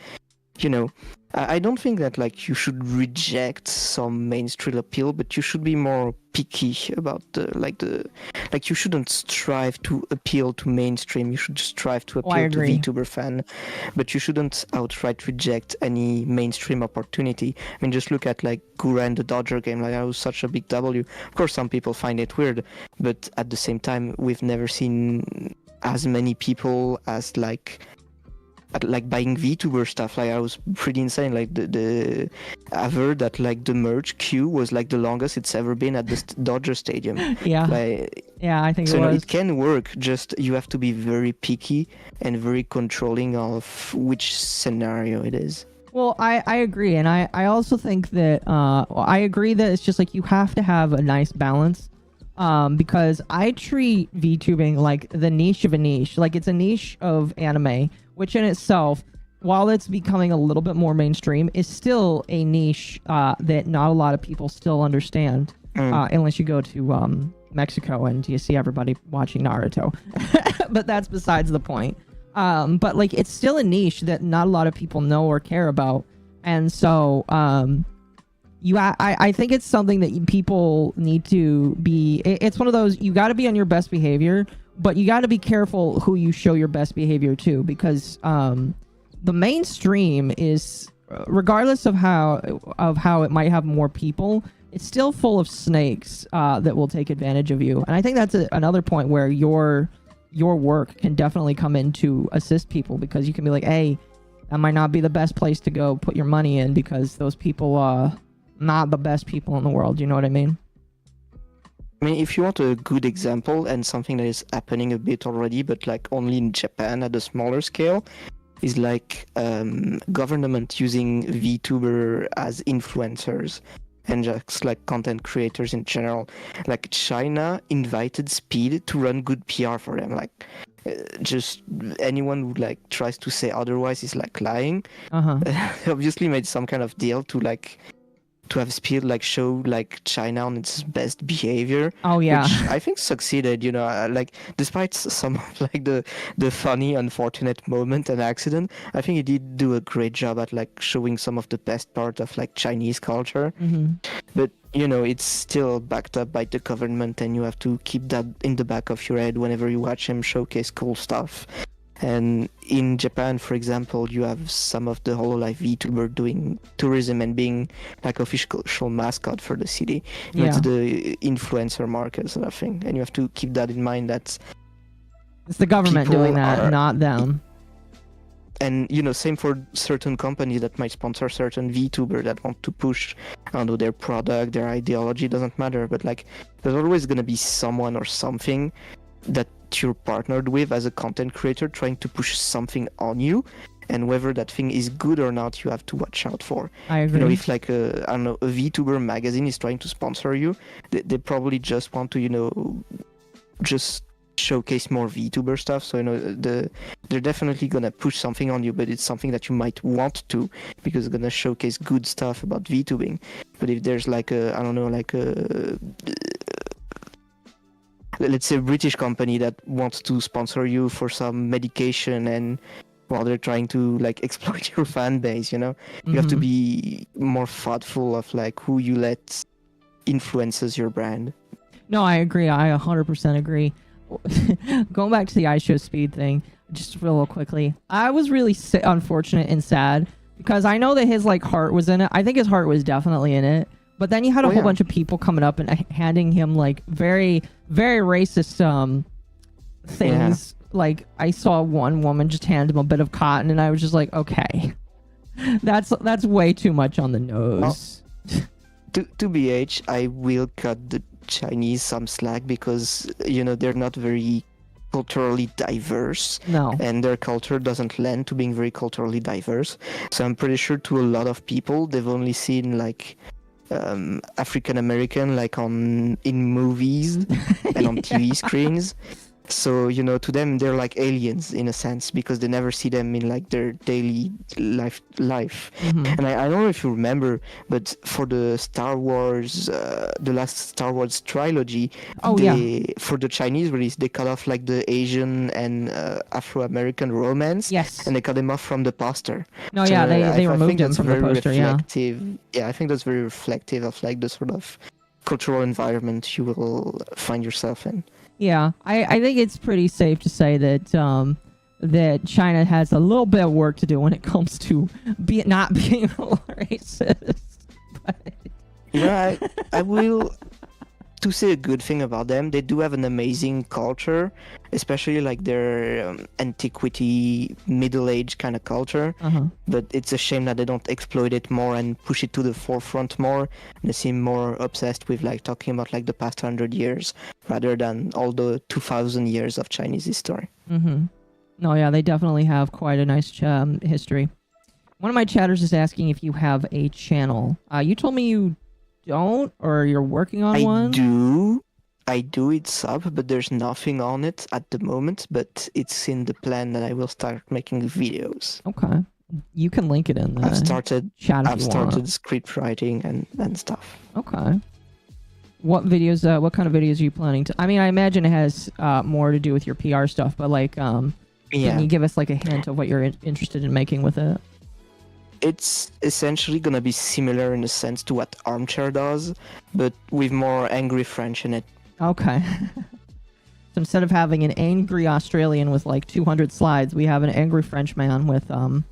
you know, I don't think that like you should reject some mainstream appeal, but you should be more picky about like you shouldn't strive to appeal to mainstream. You should strive to appeal to VTuber fan, but you shouldn't outright reject any mainstream opportunity. I mean, just look at like Gura and the Dodger game. Like, that was such a big W. Of course, some people find it weird, but at the same time, we've never seen as many people as like buying VTuber stuff. Like, I was pretty insane. Like I've heard that like the merch queue was like the longest it's ever been at the Dodger Stadium. Yeah. I think so. It can work. Just you have to be very picky and very controlling of which scenario it is. Well, I agree, and I also think that I agree that it's just like you have to have a nice balance. Because I treat VTubing like the niche of a niche. Like, it's a niche of anime, which in itself, while it's becoming a little bit more mainstream, is still a niche that not a lot of people still understand, unless you go to Mexico and you see everybody watching Naruto. But that's besides the point. But like, it's still a niche that not a lot of people know or care about, and so I think it's something that people need to be. It's one of those, you got to be on your best behavior, but you got to be careful who you show your best behavior to, because the mainstream is, regardless of how it might have more people, it's still full of snakes that will take advantage of you. And I think that's another point where your your work can definitely come in to assist people, because you can be like, hey, that might not be the best place to go put your money in because those people are not the best people in the world. You know what I mean? I mean, if you want a good example and something that is happening a bit already, but like only in Japan at a smaller scale, is like government using VTuber as influencers and just like content creators in general. Like China invited Speed to run good PR for them. Like just anyone who like tries to say otherwise is like lying. Obviously made some kind of deal to like to have Speed like show like China on its best behavior. Oh yeah, which I think succeeded. You know, like despite some of like the funny, unfortunate moment and accident, I think he did do a great job at like showing some of the best part of like Chinese culture. But you know, it's still backed up by the government, and you have to keep that in the back of your head whenever you watch him showcase cool stuff. And in Japan, for example, you have some of the HoloLive VTuber doing tourism and being like official mascot for the city. You know, it's the influencer market sort of thing, and you have to keep that in mind. That it's the government doing that, not them. And you know, same for certain companies that might sponsor certain VTuber that want to push, I don't know, their product, their ideology, doesn't matter. But like, there's always gonna be someone or something that you're partnered with as a content creator trying to push something on you, and whether that thing is good or not, you have to watch out for. I agree. You know, if like a, I don't know, a VTuber magazine is trying to sponsor you, they probably just want to, you know, just showcase more VTuber stuff. So, you know, they're definitely gonna push something on you, but it's something that you might want to, because it's gonna showcase good stuff about VTubing. But if there's like a, I don't know, like a, let's say, a British company that wants to sponsor you for some medication, and while they're trying to like exploit your fan base, you know, you have to be more thoughtful of like who you let influences your brand. No, I agree. I 100% agree. Going back to the iShowSpeed thing, just real quickly, I was really unfortunate and sad because I know that his like heart was in it. I think his heart was definitely in it. But then you had a whole bunch of people coming up and handing him like very, very racist things. Yeah. Like I saw one woman just hand him a bit of cotton, and I was just like, okay, that's way too much on the nose. Well, to BH, I will cut the Chinese some slack because, you know, they're not very culturally diverse. No. And their culture doesn't lend to being very culturally diverse. So I'm pretty sure to a lot of people, they've only seen like African American like in movies and on TV screens. So, you know, to them they're like aliens in a sense, because they never see them in like their daily life. And I don't know if you remember, but for the Star Wars, the last Star Wars trilogy, for the Chinese release, they cut off like the Asian and Afro-American romance. Yes. And they cut them off from the poster. No, so yeah, they removed them from the poster. Yeah, I think that's very reflective of like the sort of cultural environment you will find yourself in. Yeah, I think it's pretty safe to say that that China has a little bit of work to do when it comes to not being racist. But... Yeah, I will. To say a good thing about them, they do have an amazing culture, especially like their antiquity, Middle Age kind of culture. But it's a shame that they don't exploit it more and push it to the forefront more. They seem more obsessed with like talking about like the past 100 years rather than all the 2,000 years of Chinese history. No, yeah, they definitely have quite a nice history. One of my chatters is asking if you have a channel. You told me you don't, or you're working on one? I do. It's up, but there's nothing on it at the moment, but it's in the plan that I will start making videos. Okay, you can link it in the chat. I've started script writing and stuff. Okay, what videos, what kind of videos are you planning to? I mean, I imagine it has more to do with your PR stuff, but like can you give us like a hint of what you're interested in making with it? It's essentially gonna be similar in a sense to what Armchair does, but with more angry French in it. Okay. So instead of having an angry Australian with like 200 slides, we have an angry French man with Are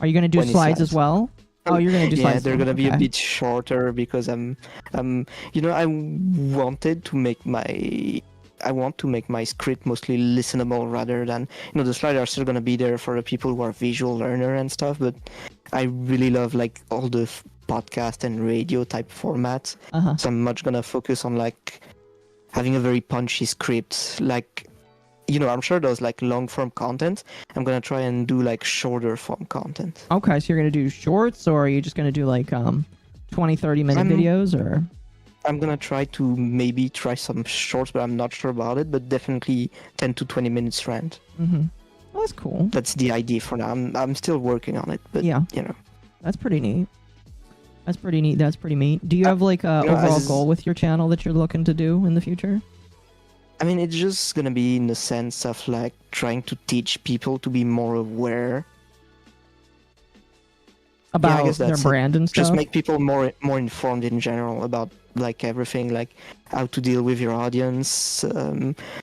you gonna do slides as well? Oh, you're gonna do slides. Yeah, they're gonna be a bit shorter because I'm you know, I wanted to make my I want to make my script mostly listenable rather than, the slides are still going to be there for the people who are visual learner and stuff, but I really love like all the podcast and radio type formats. So I'm much going to focus on like having a very punchy script. Like, I'm sure there's like long form content. I'm going to try and do like shorter form content. Okay, so you're going to do shorts, or are you just going to do like 20-30 minute videos, or? I'm gonna try to maybe try some shorts, but I'm not sure about it. But definitely 10 to 20 minutes rant. Well, that's cool. That's the idea for now. I'm still working on it, but yeah, that's pretty neat. That's pretty neat. That's pretty neat. Do you have like a overall goal with your channel that you're looking to do in the future? I mean, it's just gonna be in the sense of like trying to teach people to be more aware about their brand and stuff. Just make people more informed in general about like everything, like how to deal with your audience,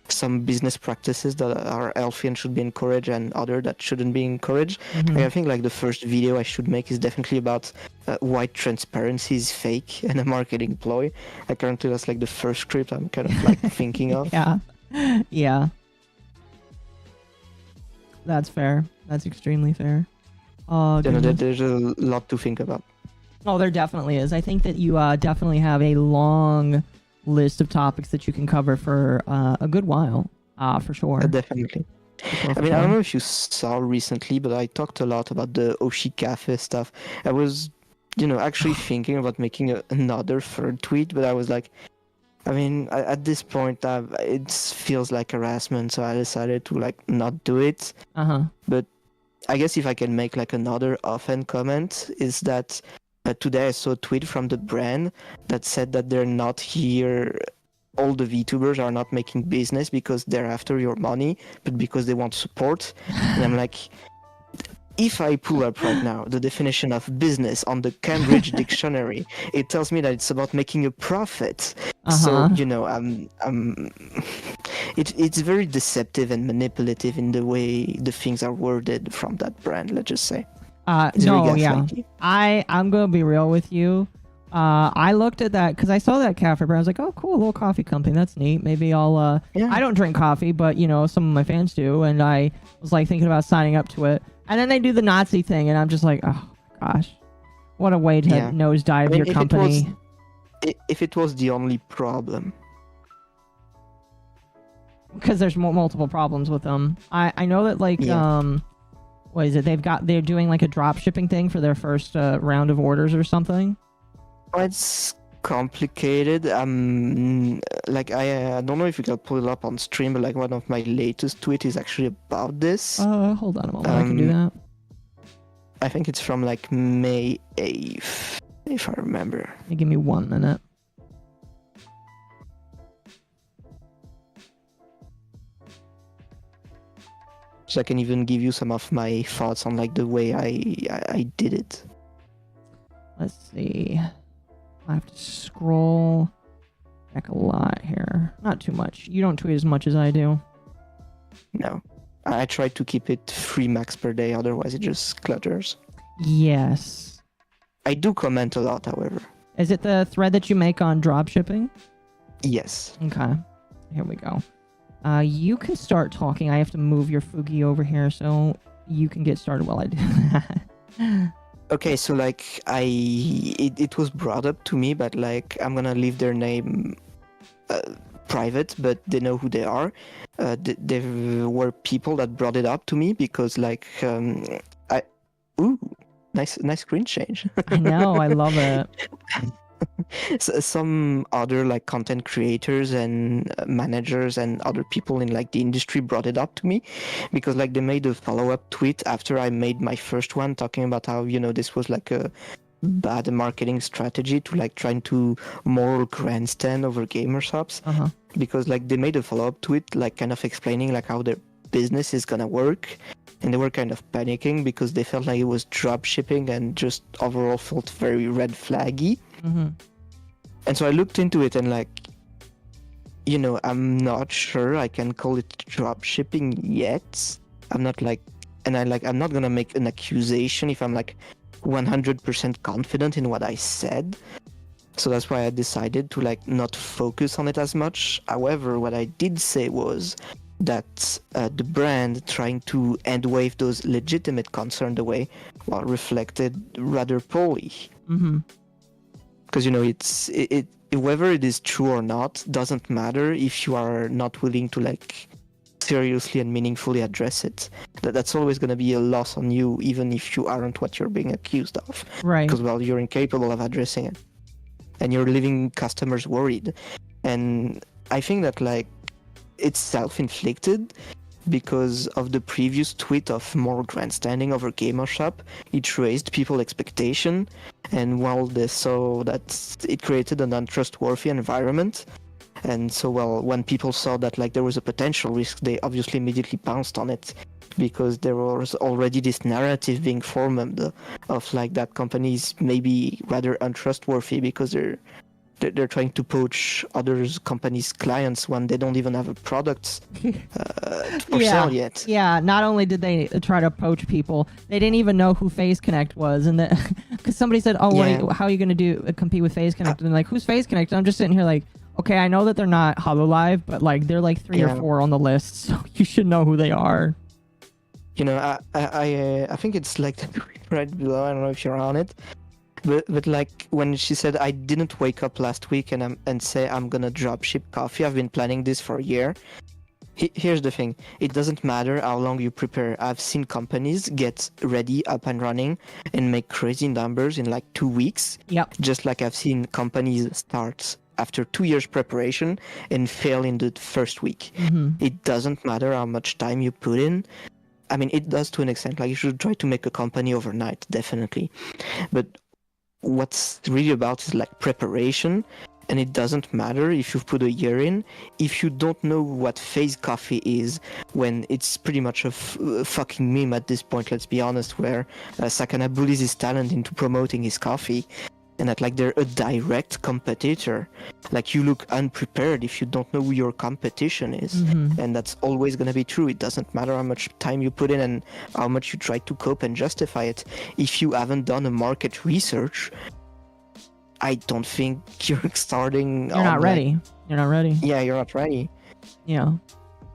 some business practices that are healthy and should be encouraged, and other that shouldn't be encouraged. I think like the first video I should make is definitely about why transparency is fake and a marketing ploy. Currently that's like the first script I'm kind of like thinking of. Yeah. That's fair. That's extremely fair. There's a lot to think about. Oh, there definitely is. I think that you definitely have a long list of topics that you can cover for a good while, for sure. Definitely. I mean, I don't know if you saw recently, but I talked a lot about the Oshi Cafe stuff. I was, actually thinking about making another third tweet, but I was like, I mean, at this point, it feels like harassment, so I decided to like not do it. But I guess if I can make like another offhand comment is that today I saw a tweet from the brand that said that they're not here. All the VTubers are not making business because they're after your money, but because they want support. And I'm like, if I pull up right now the definition of business on the Cambridge Dictionary, it tells me that it's about making a profit. So, it's very deceptive and manipulative in the way the things are worded from that brand, let's just say. I'm gonna be real with you. I looked at that because I saw that cafe brand. I was like, oh, cool, a little coffee company. That's neat. Maybe I'll. I don't drink coffee, but some of my fans do, and I was like thinking about signing up to it. And then they do the Nazi thing, and I'm just like, oh gosh, what a way to nosedive your company. If it was the only problem. Because there's multiple problems with them. I know that what is it? They're doing like a drop shipping thing for their first round of orders or something. It's complicated. I don't know if you can pull it up on stream, but like one of my latest tweets is actually about this. Hold on a moment. I can do that. I think it's from like May 8th, if I remember. Give me 1 minute. So I can even give you some of my thoughts on like the way I did it. Let's see. I have to scroll back a lot here. Not too much. You don't tweet as much as I do. No. I try to keep it 3 max per day, otherwise it just clutters. Yes. I do comment a lot, however. Is it the thread that you make on dropshipping? Yes. Okay. Here we go. You can start talking. I have to move your Fugi over here so you can get started while I do that. Okay, so like it was brought up to me, but like I'm gonna leave their name private, but they know who they are. There were people that brought it up to me because like nice screen change. I know, I love it. Some other like content creators and managers and other people in like the industry brought it up to me because like they made a follow-up tweet after I made my first one talking about how this was like a bad marketing strategy to like trying to moral grandstand over gamer subs because like they made a follow-up tweet like kind of explaining like how their business is gonna work, and they were kind of panicking because they felt like it was drop shipping and just overall felt very red flaggy. And so I looked into it and like, I'm not sure I can call it drop shipping yet. I'm not like, I'm not gonna make an accusation if I'm like 100% confident in what I said. So that's why I decided to like not focus on it as much. However, what I did say was that the brand trying to end wave those legitimate concerns away, well, reflected rather poorly. Because it whether it is true or not doesn't matter if you are not willing to like seriously and meaningfully address it. That's always going to be a loss on you, even if you aren't what you're being accused of. Right. Because well, you're incapable of addressing it, and you're leaving customers worried. And I think that like it's self-inflicted because of the previous tweet of more grandstanding over Gamer Shop. It raised people's expectation, and while they saw that it created an untrustworthy environment. And so, well, when people saw that like there was a potential risk, they obviously immediately pounced on it, because there was already this narrative being formed of like that companies maybe rather untrustworthy because they're trying to poach other companies' clients when they don't even have a product for sale yet. Yeah, not only did they try to poach people, they didn't even know who Phase Connect was, and because somebody said, "Oh, how are you going to compete with Phase Connect?" And like, who's Phase Connect? And I'm just sitting here like, okay, I know that they're not HoloLive, but like they're like 3 or 4 on the list, so you should know who they are. I think it's like right below. I don't know if you're on it. But like when she said, I didn't wake up last week and say I'm gonna drop ship coffee. I've been planning this for a year. Here's the thing. It doesn't matter how long you prepare. I've seen companies get ready, up and running, and make crazy numbers in like 2 weeks. Yep. Just like I've seen companies start after 2 years preparation and fail in the first week. It doesn't matter how much time you put in. I mean, it does to an extent. Like you should try to make a company overnight, definitely. But what's really about is like preparation, and it doesn't matter if you've put a year in if you don't know what Phase Coffee is, when it's pretty much a fucking meme at this point, let's be honest, where Sakana bullies his talent into promoting his coffee, and that like they're a direct competitor. Like you look unprepared if you don't know who your competition is, and that's always going to be true. It doesn't matter how much time you put in and how much you try to cope and justify it. If you haven't done a market research, I don't think you're starting. You're not ready. You're not ready. Yeah, you're not ready. Yeah.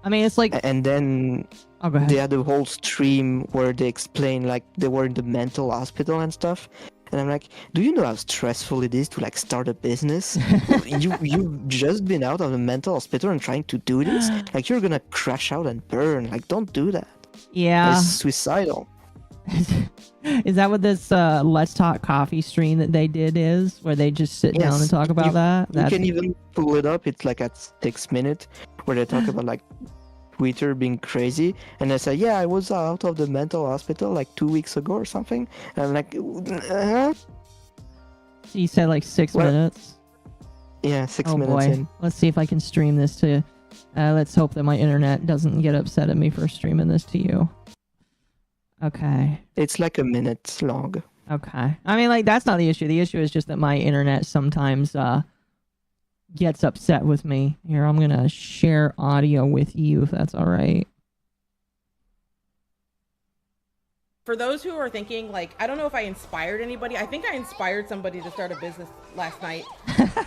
I mean, it's like... And then go ahead. They had a whole stream where they explain like they were in the mental hospital and stuff. And I'm like, do you know how stressful it is to like start a business? You've just been out of the mental hospital and trying to do this? Like you're gonna crash out and burn. Like don't do that. Yeah. It's suicidal. Is that what this Let's Talk Coffee stream that they did is? Where they just sit down and talk about that? You can even pull it up. It's like at 6 minutes where they talk about like Twitter being crazy, and I said, yeah, I was out of the mental hospital like 2 weeks ago or something, and I'm like, So you said like 6 minutes? Yeah, 6 minutes in. Let's see if I can stream this to... let's hope that my internet doesn't get upset at me for streaming this to you. Okay. It's like a minute long. Okay. I mean, like, that's not the issue. The issue is just that my internet sometimes gets upset with me. Here, I'm going to share audio with you, if that's all right. For those who are thinking, like, I don't know if I inspired anybody. I think I inspired somebody to start a business last night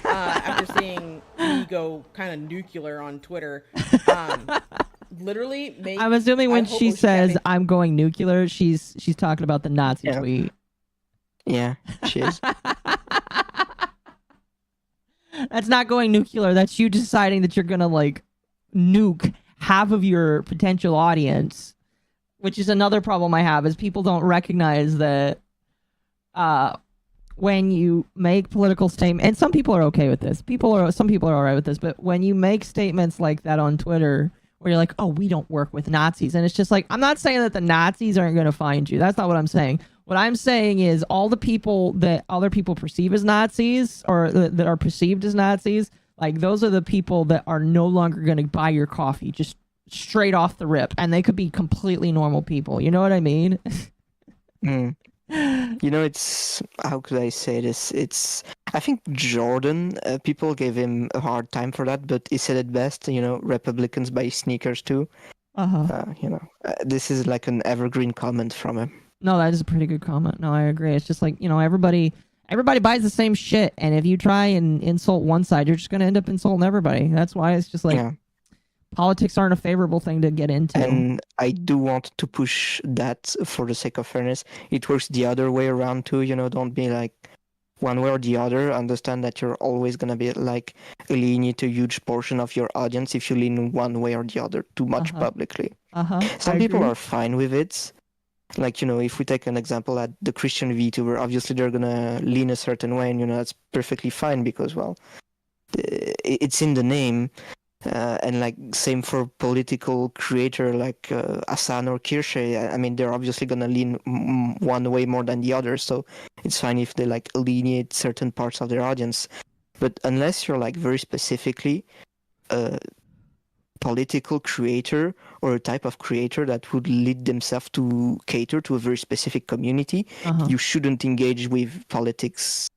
after seeing me go kind of nuclear on Twitter. Literally, I'm assuming when she says I'm going nuclear, she's talking about the Nazi tweet. Yeah, she is. That's not going nuclear. That's you deciding that you're gonna like nuke half of your potential audience, which is another problem I have. Is people don't recognize that when you make political statements, and some people are okay with this. Some people are alright with this, but when you make statements like that on Twitter, where you're like, oh, we don't work with Nazis. And it's just like, I'm not saying that the Nazis aren't going to find you. That's not what I'm saying. What I'm saying is all the people that other people perceive as Nazis or that are perceived as Nazis, like those are the people that are no longer going to buy your coffee just straight off the rip. And they could be completely normal people. You know what I mean? You know, it's, how could I say this? I think Jordan, people gave him a hard time for that, but he said it best, you know, Republicans buy sneakers too. This is like an evergreen comment from him. No, that is a pretty good comment. No, I agree. It's just like, you know, everybody everybody buys the same shit, and if you try and insult one side, you're just going to end up insulting everybody. That's why it's just like politics aren't a favorable thing to get into. And I do want to push that for the sake of fairness. It works the other way around too. Don't be like one way or the other. Understand that you're always gonna be like alienate a huge portion of your audience if you lean one way or the other too much publicly. Some people are fine with it. Like, if we take an example at the Christian VTuber, obviously they're gonna lean a certain way, and that's perfectly fine because, well, it's in the name. And like same for political creator like Asan or Kirsche. I mean, they're obviously gonna lean one way more than the other, so it's fine if they like alienate certain parts of their audience. But unless you're like very specifically a political creator or a type of creator that would lead themselves to cater to a very specific community, you shouldn't engage with politics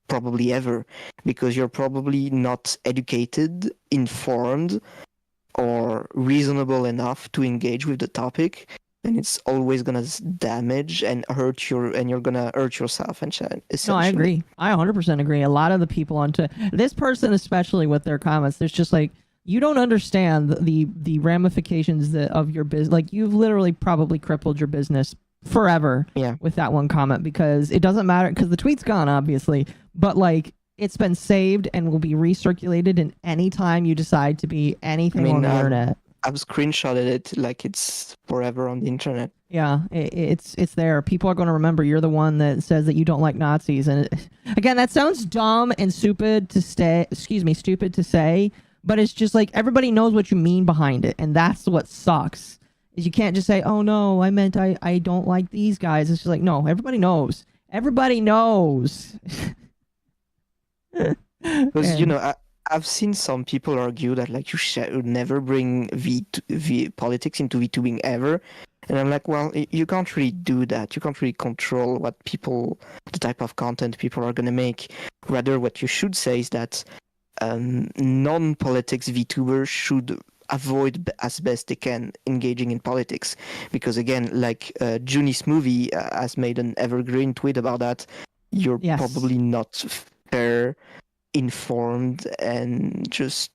probably ever, because you're probably not educated, informed, or reasonable enough to engage with the topic, and it's always gonna damage and hurt you're gonna hurt yourself. And no, I agree. I 100% agree. A lot of the people on this person, especially with their comments, there's just like, you don't understand the ramifications of your business. Like, you've literally probably crippled your business forever with that one comment, because it doesn't matter, because the tweet's gone, obviously, but like, it's been saved and will be recirculated in any time you decide to be anything on the internet. I've screenshotted it, like it's forever on the internet. Yeah, it's there. People are going to remember you're the one that says that you don't like Nazis. And again, that sounds dumb and stupid to say, but it's just like, everybody knows what you mean behind it, and that's what sucks. Is you can't just say, oh no, I meant I don't like these guys. It's just like, no, everybody knows. Everybody knows. Because I've seen some people argue that like you should never bring politics into VTubing ever, and I'm like, well, you can't really do that. You can't really control the type of content people are gonna make. Rather, what you should say is that non-politics VTubers should avoid as best they can engaging in politics, because again, like Junie's movie has made an evergreen tweet about that. You're probably not fair, informed, and just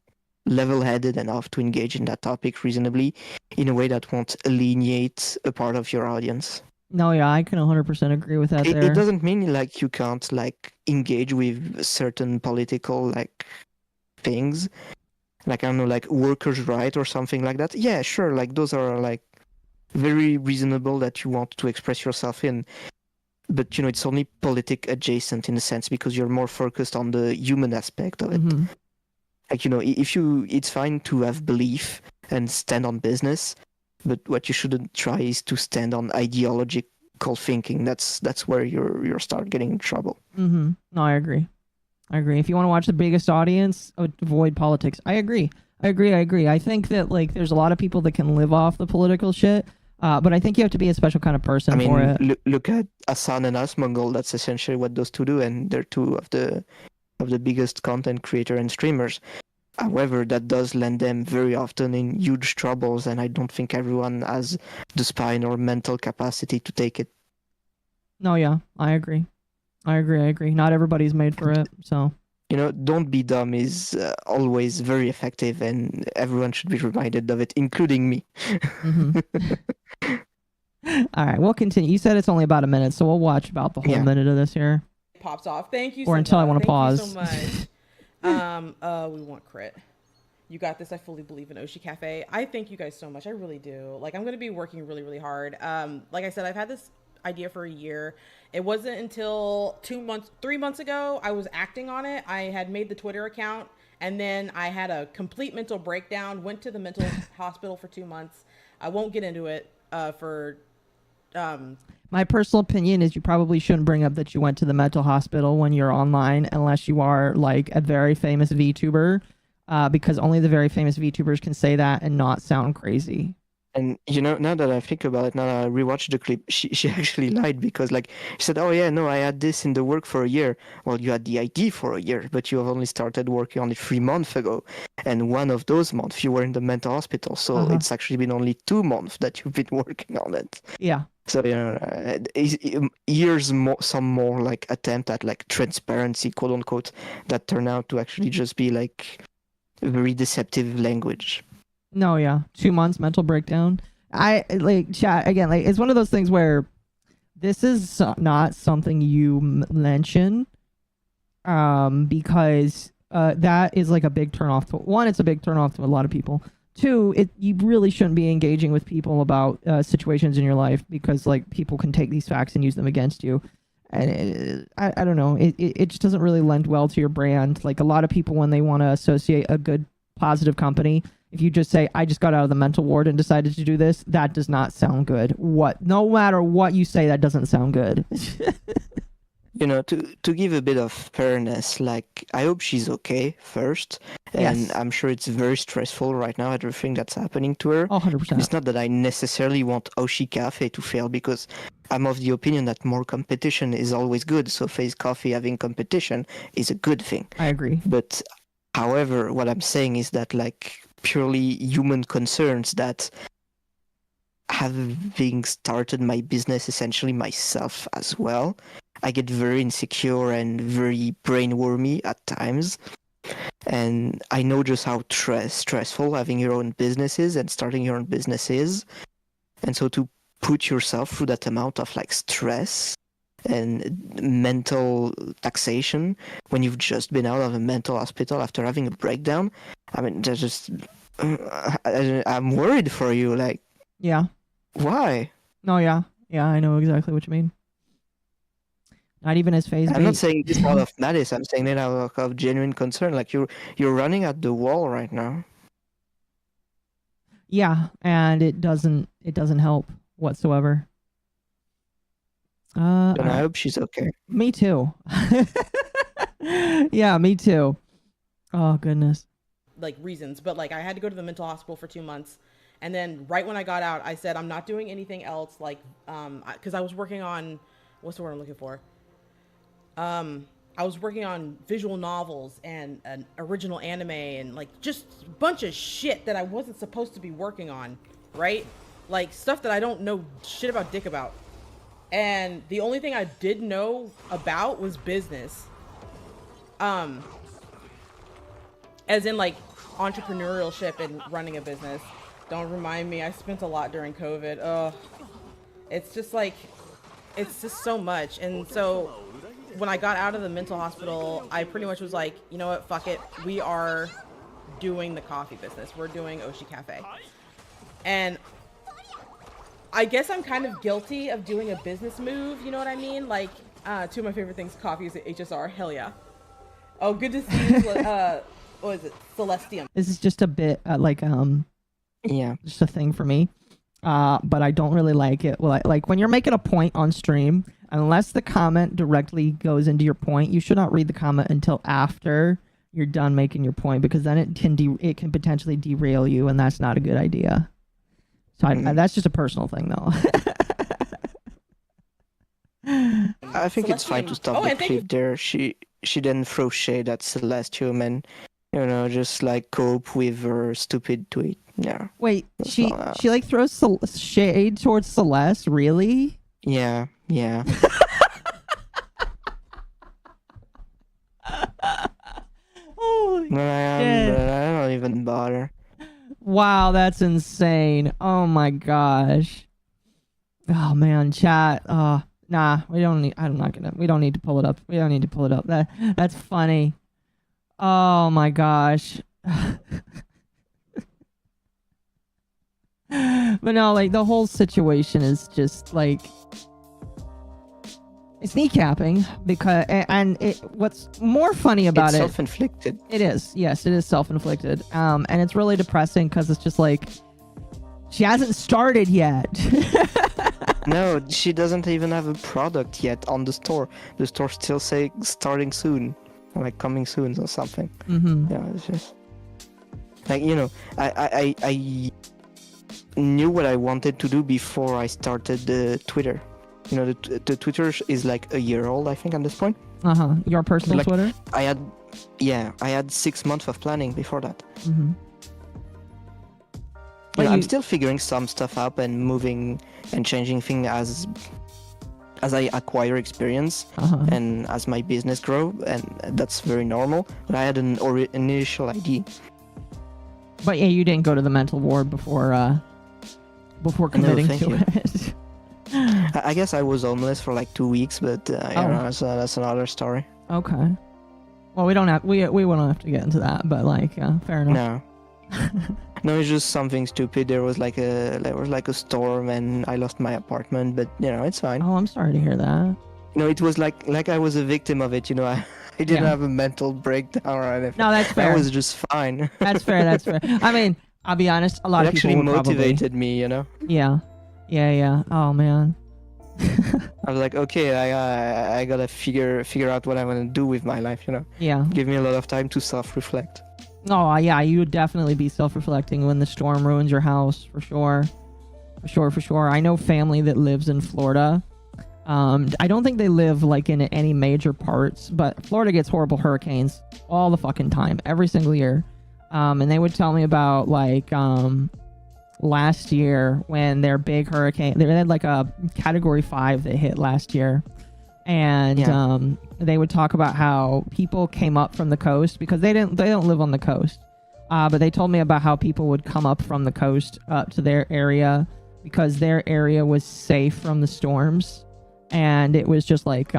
level-headed enough to engage in that topic reasonably in a way that won't alienate a part of your audience. No, yeah, I can 100% agree with that. It doesn't mean like you can't like engage with certain political like things, like, I don't know, like workers' right or something like that. Yeah, sure, like those are like very reasonable that you want to express yourself in. But it's only politic adjacent in a sense, because you're more focused on the human aspect of it. Like, it's fine to have belief and stand on business, but what you shouldn't try is to stand on ideological thinking. That's where you start getting in trouble. No, I agree. If you want to watch the biggest audience, avoid politics. I agree. I think that like there's a lot of people that can live off the political shit. But I think you have to be a special kind of person for it. Look at Asan and Asmongold. That's essentially what those two do, and they're two of the biggest content creator and streamers. However, that does land them very often in huge troubles, and I don't think everyone has the spine or mental capacity to take it. No, yeah, I agree. Not everybody's made for it, so. Don't be dumb is always very effective, and everyone should be reminded of it, including me. All right, we'll continue. You said it's only about a minute, so we'll watch about the whole minute of this here. Pops off. Thank you so much. Or until I want to pause. Thank you so much. We want crit. You got this. I fully believe in Oshi Cafe. I thank you guys so much. I really do. Like, I'm going to be working really, really hard. Like I said, I've had this idea for a year. It wasn't until 3 months ago I was acting on it. I had made the Twitter account, and then I had a complete mental breakdown, went to the mental hospital for 2 months. I won't get into it my personal opinion is you probably shouldn't bring up that you went to the mental hospital when you're online, unless you are like a very famous VTuber, because only the very famous VTubers can say that and not sound crazy. And now that I think about it, now that I rewatched the clip, she actually lied, because like she said, oh yeah, no, I had this in the work for a year. Well, you had the idea for a year, but you have only started working on it 3 months ago. And one of those months you were in the mental hospital. So it's actually been only 2 months that you've been working on it. Yeah. So here's some more like attempt at like transparency, quote unquote, that turn out to actually just be like very deceptive language. No, yeah, 2 months mental breakdown. I like chat again. Like it's one of those things where this is not something you mention, because that is like a big turnoff to one. It's a big turnoff to a lot of people. Two, you really shouldn't be engaging with people about situations in your life because like people can take these facts and use them against you. And I don't know. It just doesn't really lend well to your brand. Like a lot of people, when they want to associate a good, positive company, if you just say, I just got out of the mental ward and decided to do this, that does not sound good. No matter what you say, that doesn't sound good. To give a bit of fairness, like, I hope she's okay first. And Yes. I'm sure it's very stressful right now, everything that's happening to her. 100%. It's not that I necessarily want Oshi Cafe to fail, because I'm of the opinion that more competition is always good. So Face Coffee having competition is a good thing. I agree. But, however, what I'm saying is that, like, purely human concerns that having started my business essentially myself as well, I get very insecure and very brain-wormy at times. And I know just how stressful having your own business is and starting your own business is. And so to put yourself through that amount of like stress and mental taxation when you've just been out of a mental hospital after having a breakdown, I mean, there's just... I'm worried for you. Like, Yeah. why? No, yeah. Yeah, I know exactly what you mean. Not even as phase. I'm not saying this out of malice. I'm saying it out of genuine concern. Like you're running at the wall right now. Yeah, and it doesn't help whatsoever. And I hope she's okay. Me too. Yeah, me too. Oh goodness. Like reasons, but like I had to go to the mental hospital for 2 months, and then right when I got out, I said I'm not doing anything else. Like, because I was working on, what's the word I'm looking for? I was working on visual novels and an original anime and like just a bunch of shit that I wasn't supposed to be working on, right? Like stuff that I don't know shit about dick about. And the only thing I did know about was business. As in like entrepreneurship and running a business. Don't remind me, I spent a lot during COVID. Ugh. It's just like, it's just so much. And so when I got out of the mental hospital, I pretty much was like, you know what, fuck it. We are doing the coffee business. We're doing Oshi Cafe. And I guess I'm kind of guilty of doing a business move, you know what I mean? Like, two of my favorite things, coffee is at HSR, hell yeah. Oh, good to see you, what is it, Celestium. This is just a bit Yeah. just a thing for me. But I don't really like it. Well, like when you're making a point on stream, unless the comment directly goes into your point, you should not read the comment until after you're done making your point, because then it can potentially derail you, and that's not a good idea. So that's just a personal thing, though. I think it's fine to stop the clip there. She didn't throw shade at Celestium and just like cope with her stupid tweet. Yeah. Wait, she like throws shade towards Celeste, really? Yeah. Holy shit. I don't even bother. Wow, that's insane. Oh my gosh. Oh man, chat. Nah, we don't need to pull it up. We don't need to pull it up. That's funny. Oh my gosh. But no, like the whole situation is just like, it's kneecapping, because what's more funny about it's self-inflicted. It is. Yes, it is self-inflicted. And it's really depressing because it's just like she hasn't started yet. No, she doesn't even have a product yet on the store. The store still say starting soon, or like coming soon or something. Mm-hmm. Yeah, it's just like I knew what I wanted to do before I started the Twitter. The Twitter is like a year old, I think, at this point. Your personal Twitter? I had 6 months of planning before that. Mm-hmm. I'm still figuring some stuff out and moving and changing things as I acquire experience and as my business grow, and that's very normal. But I had an initial idea. But yeah, you didn't go to the mental ward before committing to it. I guess I was homeless for like 2 weeks, but that's another story. Okay. Well, we won't have to get into that, but like, fair enough. No. No, it's just something stupid. There was like a storm, and I lost my apartment. But it's fine. Oh, I'm sorry to hear that. It was like I was a victim of it. I didn't have a mental breakdown or anything. No, that's fair. I was just fine. That's fair. That's fair. I mean, I'll be honest. A lot of people would motivated me. Yeah. Oh man. I was like, okay, I gotta figure out what I want to do with my life. Yeah. Give me a lot of time to self-reflect. Oh yeah, you would definitely be self-reflecting when the storm ruins your house, for sure. For sure. I know family that lives in Florida. I don't think they live like in any major parts, but Florida gets horrible hurricanes all the fucking time, every single year. And they would tell me about like last year when their big hurricane, they had like a category 5 that hit last year. And they would talk about how people came up from the coast because they don't live on the coast. But they told me about how people would come up from the coast up to their area because their area was safe from the storms. And it was just like,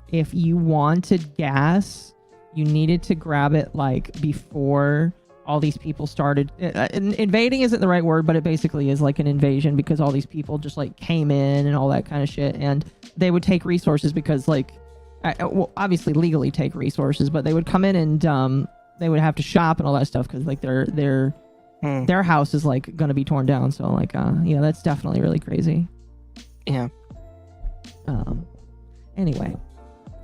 if you wanted gas, you needed to grab it like before all these people started. Invading isn't the right word, but it basically is like an invasion because all these people just like came in and all that kind of shit. And they would take resources because like, well, obviously legally take resources, but they would come in and they would have to shop and all that stuff because like their house is like going to be torn down. So like, yeah, that's definitely really crazy. Yeah. Anyway.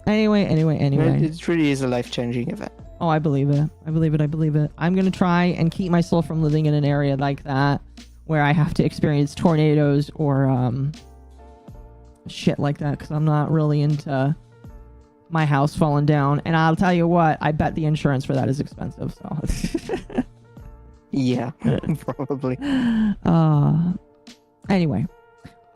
It really is a life-changing event. Oh, I believe it. I'm going to try and keep myself from living in an area like that where I have to experience tornadoes or shit like that because I'm not really into my house falling down. And I'll tell you what, I bet the insurance for that is expensive. So yeah, probably. Anyway.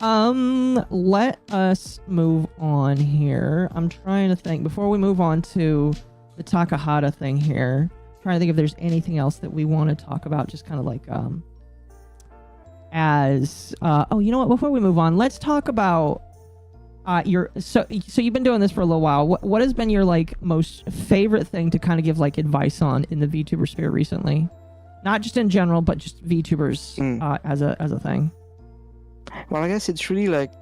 Let us move on here. I'm trying to think before we move on to the Takahata thing here. I'm trying to think if there's anything else that we want to talk about, just kind of like you know what, before we move on, let's talk about so you've been doing this for a little while. What has been your like most favorite thing to kind of give like advice on in the VTuber sphere recently? Not just in general, but just VTubers as a thing. Well, I guess it's really like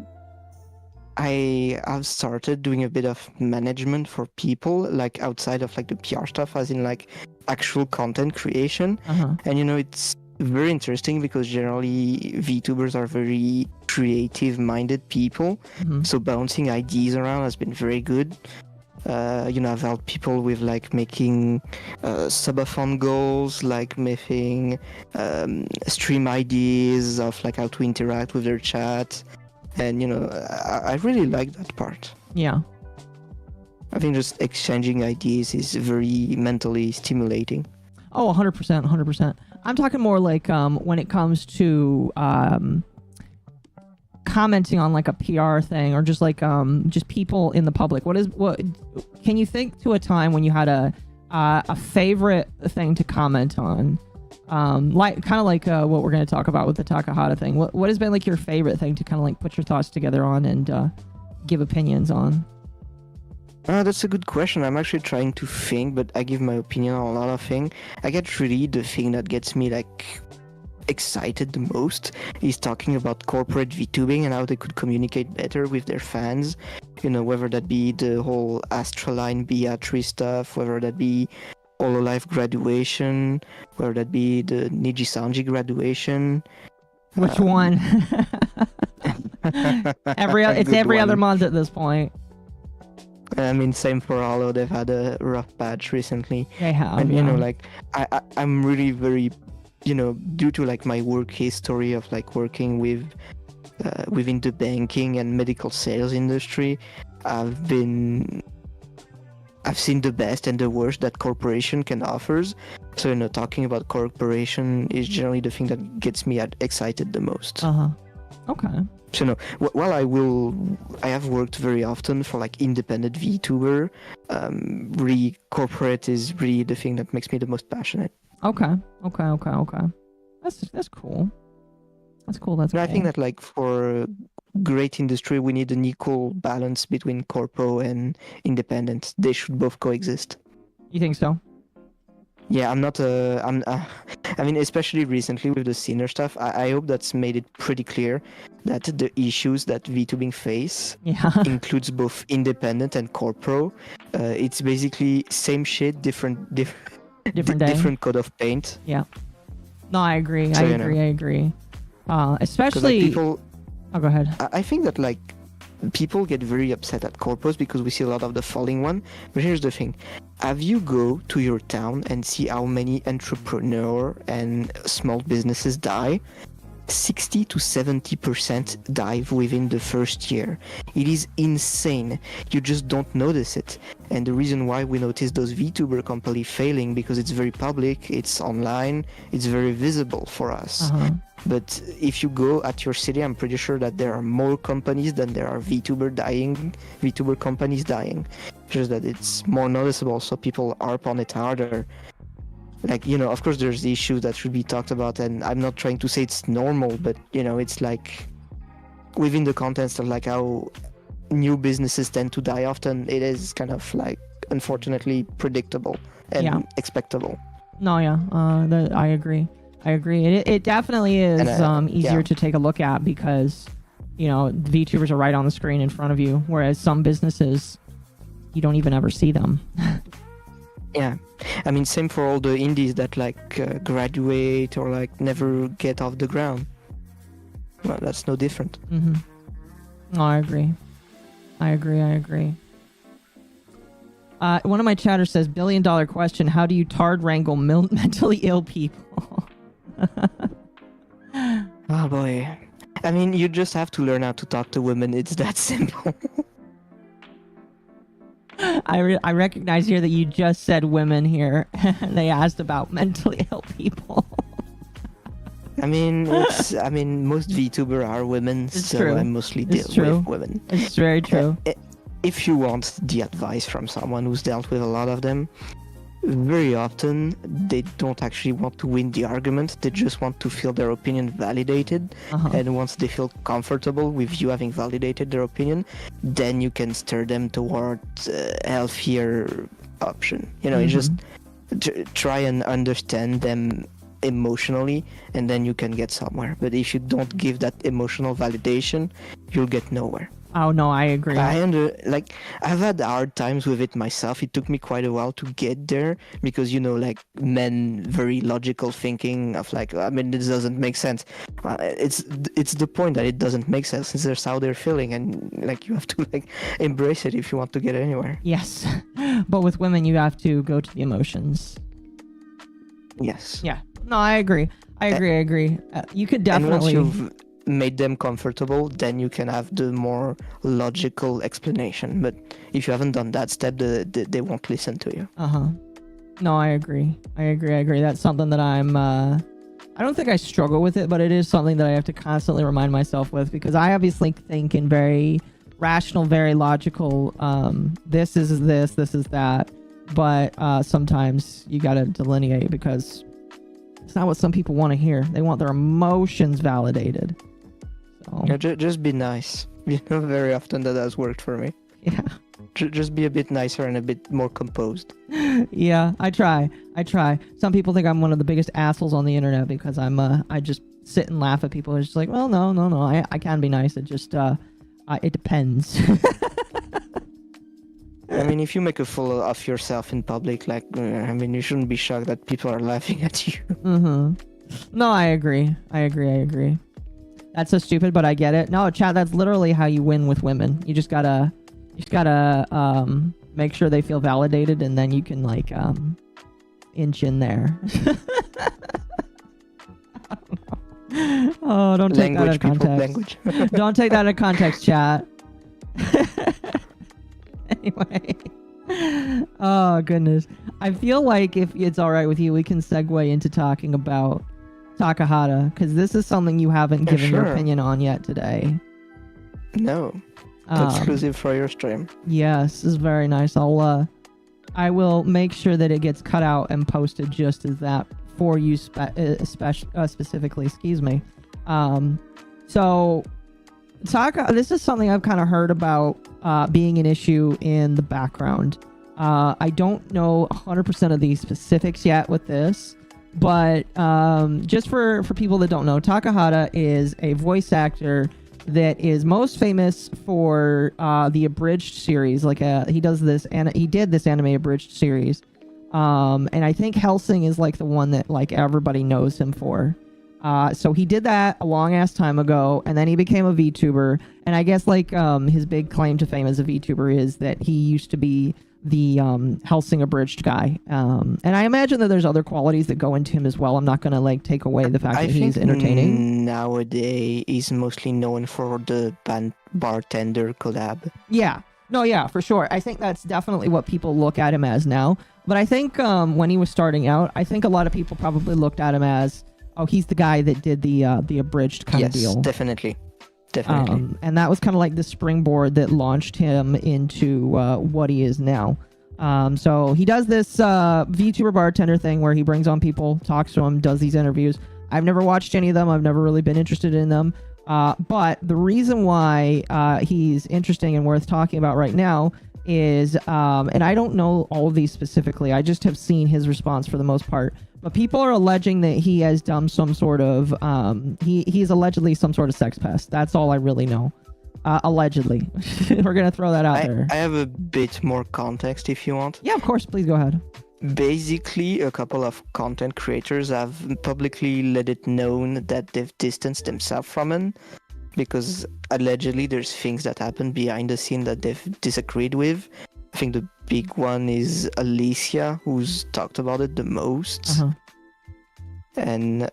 I've started doing a bit of management for people, like outside of like the PR stuff, as in like actual content creation. And it's very interesting because generally VTubers are very creative-minded people. So bouncing ideas around has been very good. I've helped people with like making subathon goals, like making stream ideas of like how to interact with their chat, and I really like that part. Yeah, I think just exchanging ideas is very mentally stimulating. Oh, 100%. I'm talking more like when it comes to commenting on like a PR thing or just like just people in the public. What can you think to a time when you had a favorite thing to comment on, like kind of like what we're going to talk about with the Takahata thing? What has been like your favorite thing to kind of like put your thoughts together on and give opinions on? That's a good question. I'm actually trying to think, but I give my opinion on a lot of things. I get really the thing that gets me like excited the most is talking about corporate VTubing and how they could communicate better with their fans, whether that be the whole Astraline Beatrice stuff, whether that be Hololive graduation, whether that be the Niji Sanji graduation. Which one? every other month at this point. I mean, same for Holo. They've had a rough patch recently. They have, and like I'm really very due to like my work history of like working with within the banking and medical sales industry, I've I've seen the best and the worst that corporation can offers. So talking about corporation is generally the thing that gets me excited the most. Okay. So while I have worked very often for like independent VTuber, really corporate is really the thing that makes me the most passionate. Okay. That's cool. That's cool. I think that like for great industry, we need an equal balance between corpo and independent. They should both coexist. You think so? Yeah, I mean, especially recently with the Sinner stuff, I hope that's made it pretty clear that the issues that VTubing face includes both independent and corpo. It's basically same shit, different day. Different coat of paint. Yeah. No, I agree. I agree. Especially... Like, people... Oh, go ahead. I think that like people get very upset at corpos because we see a lot of the falling one. But here's the thing. Have you go to your town and see how many entrepreneur and small businesses die? 60 to 70% die within the first year. It is insane. You just don't notice it. And the reason why we notice those VTuber companies failing because it's very public, it's online, it's very visible for us. But if you go at your city, I'm pretty sure that there are more companies than there are VTuber companies dying. Just that it's more noticeable, so people harp on it harder. Like, of course there's the issues that should be talked about, and I'm not trying to say it's normal, but, it's like within the context of like how new businesses tend to die often, it is kind of like, unfortunately, predictable and expectable. No, yeah, I agree. It definitely is easier to take a look at because, VTubers are right on the screen in front of you, whereas some businesses, you don't even ever see them. Yeah, I mean, same for all the indies that like graduate or like never get off the ground. Well, that's no different. No, I agree. One of my chatters says, $1 billion question, how do you tard wrangle mentally ill people? Oh boy. I mean, you just have to learn how to talk to women. It's that simple. I recognize here that you just said women here. They asked about mentally ill people. I mean, most VTuber are women, I mostly deal with women. It's very true. If you want the advice from someone who's dealt with a lot of them, very often they don't actually want to win the argument. They just want to feel their opinion validated. And once they feel comfortable with you having validated their opinion, then you can stir them towards a healthier option. You just try and understand them emotionally, and then you can get somewhere. But if you don't give that emotional validation, you'll get nowhere. Oh no, I agree. I've had hard times with it myself. It took me quite a while to get there because like men, very logical thinking of like, I mean, this doesn't make sense. It's the point that it doesn't make sense since that's how they're feeling, and like you have to like embrace it if you want to get anywhere. Yes, but with women, you have to go to the emotions. Yes. Yeah. No, I agree. You could definitely. And once you've made them comfortable, then you can have the more logical explanation. But if you haven't done that step, they won't listen to you. No, I agree. That's something that I don't think I struggle with it, but it is something that I have to constantly remind myself with, because I obviously think in very rational, very logical, this is this is that, but sometimes you gotta delineate because it's not what some people want to hear. They want their emotions validated. So. Yeah, just be nice. Very often that has worked for me. Yeah. Just be a bit nicer and a bit more composed. Yeah, I try. Some people think I'm one of the biggest assholes on the internet because I just sit and laugh at people. It's just like, well, no. I can be nice. It just, it depends. I mean, if you make a fool of yourself in public, like, you shouldn't be shocked that people are laughing at you. No, I agree. That's so stupid, but I get it. No, chat, that's literally how you win with women. You just gotta make sure they feel validated, and then you can like inch in there. Oh, don't take that out of context. Don't take that out of context, chat. Anyway, Oh goodness. I feel like if it's all right with you, we can segue into talking about Takahata, because this is something you haven't given your opinion on yet today. No. Exclusive for your stream. Yes, this is very nice. I will make sure that it gets cut out and posted just as that for you specifically. Excuse me. So this is something I've kind of heard about being an issue in the background. I don't know 100% of the specifics yet with this, but just for people that don't know, Takahata is a voice actor that is most famous for the abridged series. He did this anime abridged series, and I think Hellsing is like the one that like everybody knows him for. So he did that a long ass time ago, and then he became a VTuber. And I guess like his big claim to fame as a VTuber is that he used to be the Hellsing abridged guy. And I imagine that there's other qualities that go into him as well. I'm not gonna like take away the fact that he's entertaining. Nowadays he's mostly known for the bartender collab. Yeah. No, yeah, for sure. I think that's definitely what people look at him as now. But I think when he was starting out, I think a lot of people probably looked at him as, oh, he's the guy that did the abridged kind of deal. Yes, definitely. And that was kind of like the springboard that launched him into what he is now. So he does this VTuber bartender thing where he brings on people, talks to them, does these interviews. I've never watched any of them. I've never really been interested in them. But the reason why he's interesting and worth talking about right now is, and I don't know all of these specifically, I just have seen his response for the most part. But people are alleging that he has done some sort of, he's allegedly some sort of sex pest. That's all I really know. Allegedly. We're going to throw that out there. I have a bit more context if you want. Yeah, of course. Please go ahead. Basically, a couple of content creators have publicly let it known that they've distanced themselves from him, because allegedly there's things that happen behind the scene that they've disagreed with. I think the big one is Alicia, who's talked about it the most. Uh-huh. And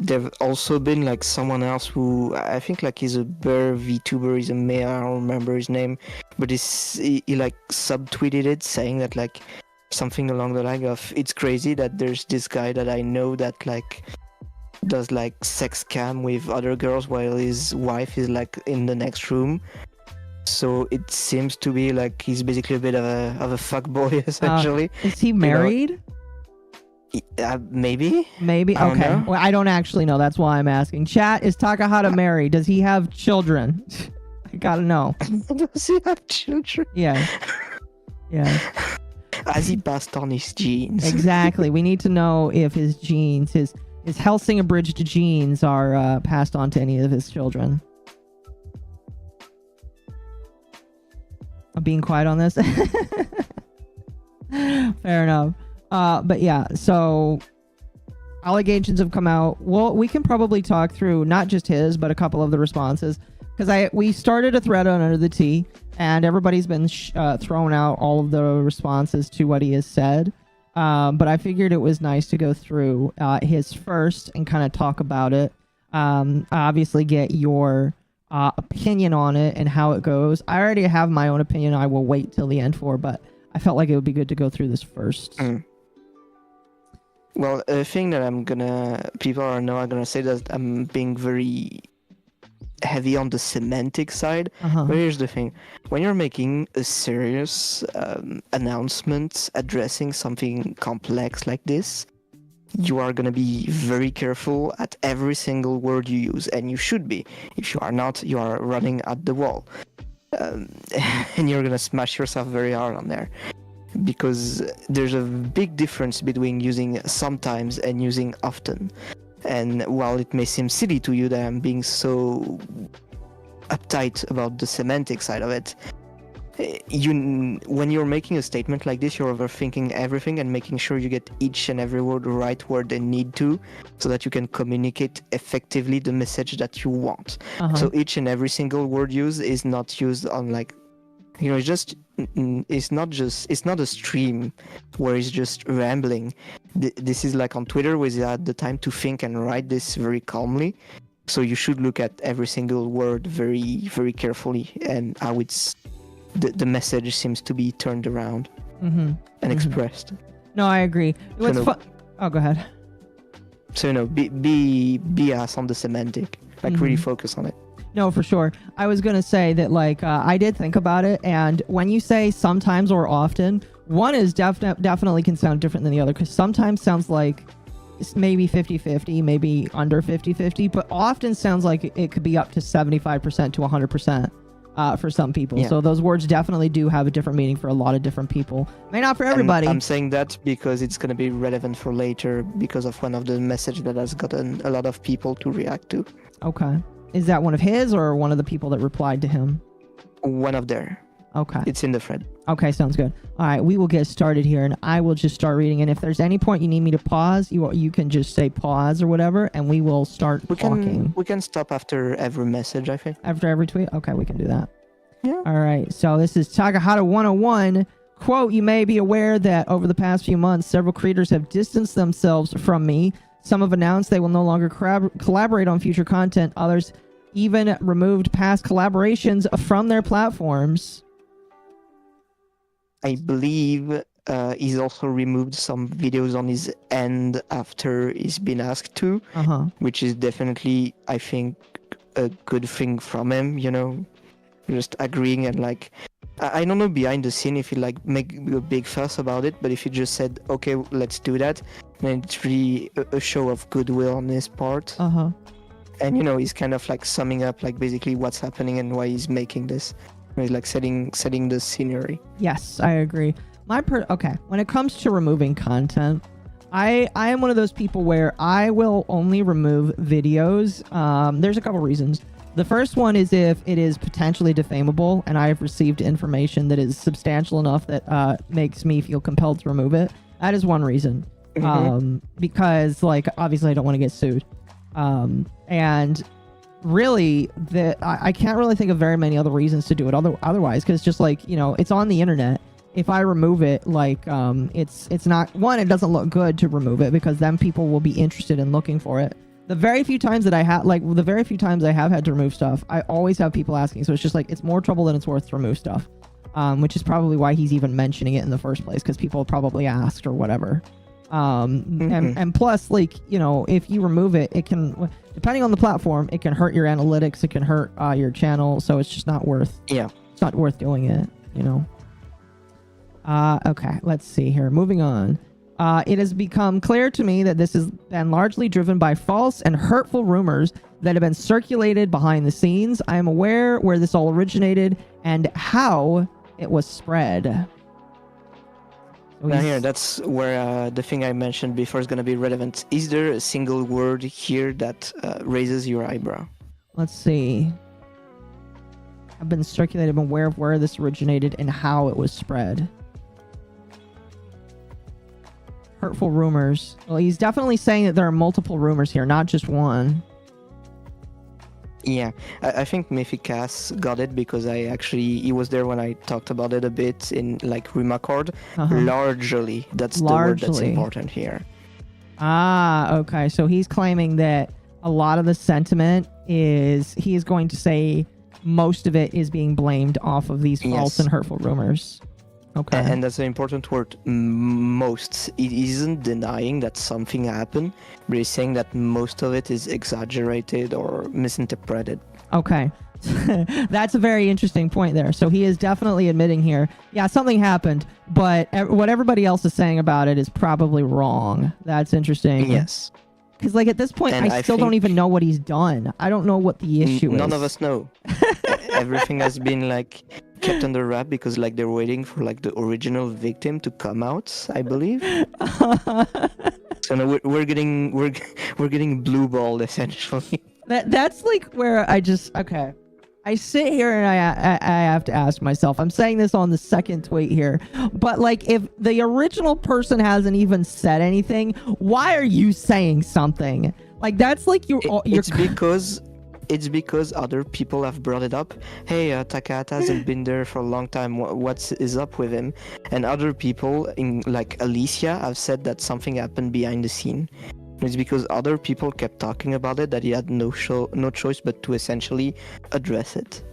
there've also been like someone else who I think like is a bear VTuber, he's a male, I don't remember his name, but he like subtweeted it saying that like something along the line of, it's crazy that there's this guy that I know that like does like sex cam with other girls while his wife is like in the next room. So it seems to be like he's basically a bit of a fuckboy essentially. Is he married? Maybe. Okay. Well, I don't actually know. That's why I'm asking. Chat, is Takahata married? Does he have children? I gotta know. Does he have children? Yeah. Has he passed on his genes? Exactly. We need to know if his genes, his Hellsing abridged genes, are passed on to any of his children. I'm being quiet on this. Fair enough. But yeah, so allegations have come out. Well, we can probably talk through not just his, but a couple of the responses, because we started a thread on Under the Tea, and everybody's been throwing out all of the responses to what he has said. But I figured it was nice to go through his first and kind of talk about it. Obviously get your opinion on it and how it goes. I already have my own opinion I will wait till the end for, but I felt like it would be good to go through this first. Well, a thing that people are now gonna say that I'm being very heavy on the semantic side. But here's the thing: when you're making a serious announcement addressing something complex like this, you are gonna be very careful at every single word you use, and you should be. If you are not, you are running at the wall, and you're gonna smash yourself very hard on there. Because there's a big difference between using sometimes and using often. And while it may seem silly to you that I'm being so uptight about the semantic side of it, when you're making a statement like this, you're overthinking everything and making sure you get each and every word right where they need to, so that you can communicate effectively the message that you want. So each and every single word used is not used on like, it's not a stream where it's just rambling. This is like on Twitter, where you had the time to think and write this very calmly. So you should look at every single word very, very carefully and how it's the message seems to be turned around and expressed. No, I agree. What's Oh, go ahead. So be ass on the semantic, like really focus on it. No, for sure. I was gonna say that, like, I did think about it, and when you say sometimes or often, one is definitely can sound different than the other, because sometimes sounds like it's maybe 50-50, maybe under 50-50, but often sounds like it could be up to 75% to 100% for some people. Yeah. So those words definitely do have a different meaning for a lot of different people. May not for everybody. And I'm saying that because it's going to be relevant for later because of one of the messages that has gotten a lot of people to react to. Okay. Is that one of his or one of the people that replied to him? One of their. Okay. It's in the thread. Okay, sounds good. All right, we will get started here, and I will just start reading. And if there's any point you need me to pause, you can just say pause or whatever, and we will start talking. We can stop after every message, I think. After every tweet? Okay, we can do that. Yeah. All right, so this is Takahata 101. Quote, you may be aware that over the past few months, several creators have distanced themselves from me. Some have announced they will no longer collaborate on future content. Others even removed past collaborations from their platforms. I believe he's also removed some videos on his end after he's been asked to, which is definitely, I think, a good thing from him, just agreeing and like, I don't know behind the scene if he like make a big fuss about it, but if he just said, okay, let's do that, then it's really a show of goodwill on his part. And, he's kind of like summing up like basically what's happening and why he's making this. He's like setting the scenery. Yes, I agree. Okay, when it comes to removing content, I am one of those people where I will only remove videos. There's a couple reasons. The first one is if it is potentially defamable and I have received information that is substantial enough that makes me feel compelled to remove it. That is one reason. Because like obviously I don't want to get sued. And really I can't really think of very many other reasons to do it otherwise, because just like it's on the internet. If I remove it, like it's not, one, it doesn't look good to remove it because then people will be interested in looking for it. The very few times I have had to remove stuff, I always have people asking, so it's just like it's more trouble than it's worth to remove stuff, which is probably why he's even mentioning it in the first place, because people probably asked or whatever. And plus, like, if you remove it, it can, depending on the platform, it can hurt your analytics, it can hurt your channel, so it's just not worth it's not worth doing it. Okay, let's see here, moving on. It has become clear to me that this has been largely driven by false and hurtful rumors that have been circulated behind the scenes. I am aware where this all originated and how it was spread. Now here, that's where the thing I mentioned before is going to be relevant. Is there a single word here that raises your eyebrow? Let's see. I've been circulated. I'm aware of where this originated and how it was spread. Hurtful rumors. Well, he's definitely saying that there are multiple rumors here, not just one. Yeah, I think Mythicas got it because he was there when I talked about it a bit in like Remarcord. Largely, that's the word that's important here. Ah, okay. So he's claiming that a lot of the sentiment is, he is going to say most of it is being blamed off of these false and hurtful rumors. Okay. And that's an important word, most. It isn't denying that something happened, but he's saying that most of it is exaggerated or misinterpreted. Okay. That's a very interesting point there. So he is definitely admitting here, yeah, something happened, but what everybody else is saying about it is probably wrong. That's interesting. Yes. Because like at this point, I still don't even know what he's done. I don't know what the issue is. None of us know. Everything has been like kept under wrap because like they're waiting for like the original victim to come out, I believe. So no, we're getting blue balled essentially. That's like where I sit here and I have to ask myself, I'm saying this on the second tweet here, but like if the original person hasn't even said anything, why are you saying something? Like that's like it's because other people have brought it up. Hey, Takahata hasn't been there for a long time. What is up with him? And other people, in like Alicia, have said that something happened behind the scene. It's because other people kept talking about it that he had no choice but to essentially address it.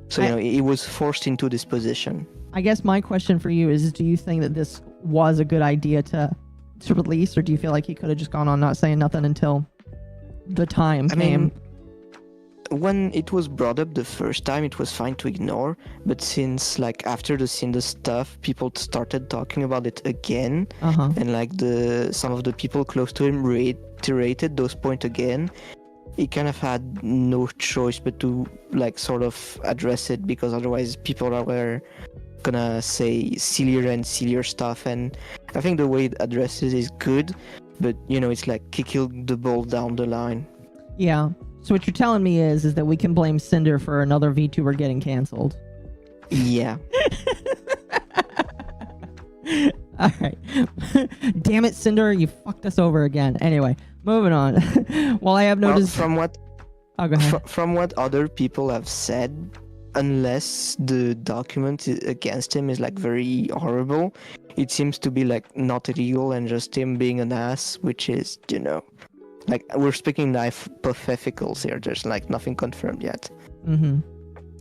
So, he was forced into this position. I guess my question for you is, do you think that this was a good idea to release, or do you feel like he could have just gone on not saying nothing until the time came? When it was brought up the first time, it was fine to ignore, but since like after the Cinder stuff, people started talking about it again, and like some of the people close to him reiterated those points again. He kind of had no choice but to like sort of address it, because otherwise people were gonna say sillier and sillier stuff. And I think the way it addresses is good, but it's like kicking the ball down the line. Yeah. So what you're telling me is that we can blame Cinder for another VTuber getting canceled. Yeah. All right. Damn it, Cinder, you fucked us over again. Anyway, moving on. Well, I have noticed... Well, go ahead. From what other people have said, unless the document against him is like very horrible, it seems to be like not illegal and just him being an ass, which is, like we're speaking hypotheticals here. There's like nothing confirmed yet. Mm-hmm.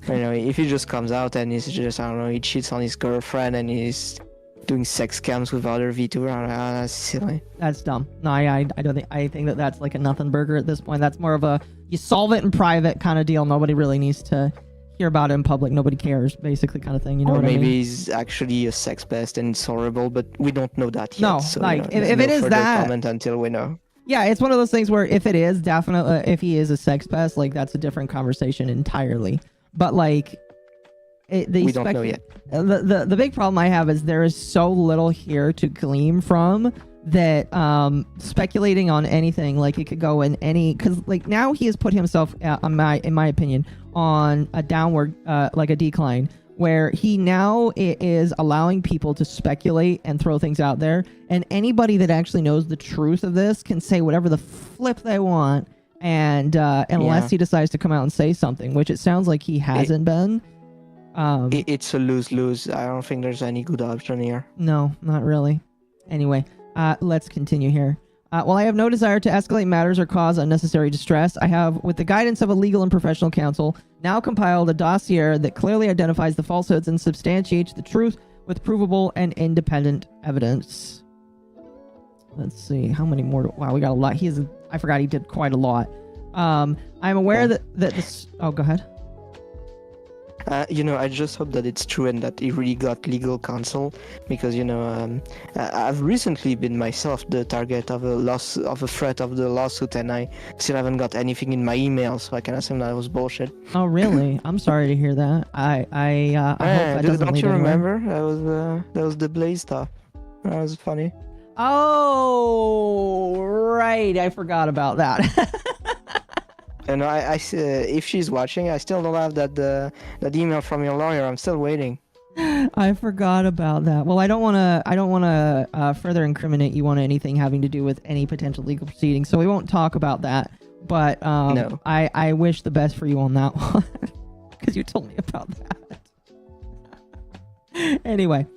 If he just comes out and he's just, I don't know, he cheats on his girlfriend and he's doing sex scams with other VTubers, that's silly. That's dumb. No, I don't think. I think that that's like a nothing burger at this point. That's more of a you solve it in private kind of deal. Nobody really needs to hear about it in public. Nobody cares, basically, kind of thing. You know what I mean? Maybe he's actually a sex pest and it's horrible, but we don't know that yet. No, so, like if it is that, comment until we know. Yeah, it's one of those things where if it is definitely, if he is a sex pest, like that's a different conversation entirely. But like, we don't know yet. The big problem I have is there is so little here to glean from that speculating on anything, like it could go in any, because like now he has put himself, in my opinion, on a downward, like a decline, where he now is allowing people to speculate and throw things out there, and anybody that actually knows the truth of this can say whatever the flip they want, and unless he decides to come out and say something, which it sounds like he hasn't been. It's a lose-lose. I don't think there's any good option here. No, not really. Anyway, let's continue here. While I have no desire to escalate matters or cause unnecessary distress, I have, with the guidance of a legal and professional counsel, now compiled a dossier that clearly identifies the falsehoods and substantiates the truth with provable and independent evidence. Let's see, how many more? Wow, we got a lot. I forgot he did quite a lot. I'm aware that this... Oh, go ahead. I just hope that it's true and that he really got legal counsel, because I've recently been myself the target of a threat of the lawsuit, and I still haven't got anything in my email, so I can assume that was bullshit. Oh really? I'm sorry to hear that. I hope that doesn't don't lead you anywhere. remember? That was the Blaze stuff. That was funny. Oh right, I forgot about that. And if she's watching, I still don't have that email from your lawyer. I'm still waiting. I forgot about that. Well, I don't want to further incriminate you on anything having to do with any potential legal proceedings, so we won't talk about that. But no. I wish the best for you on that one, because you told me about that. Anyway,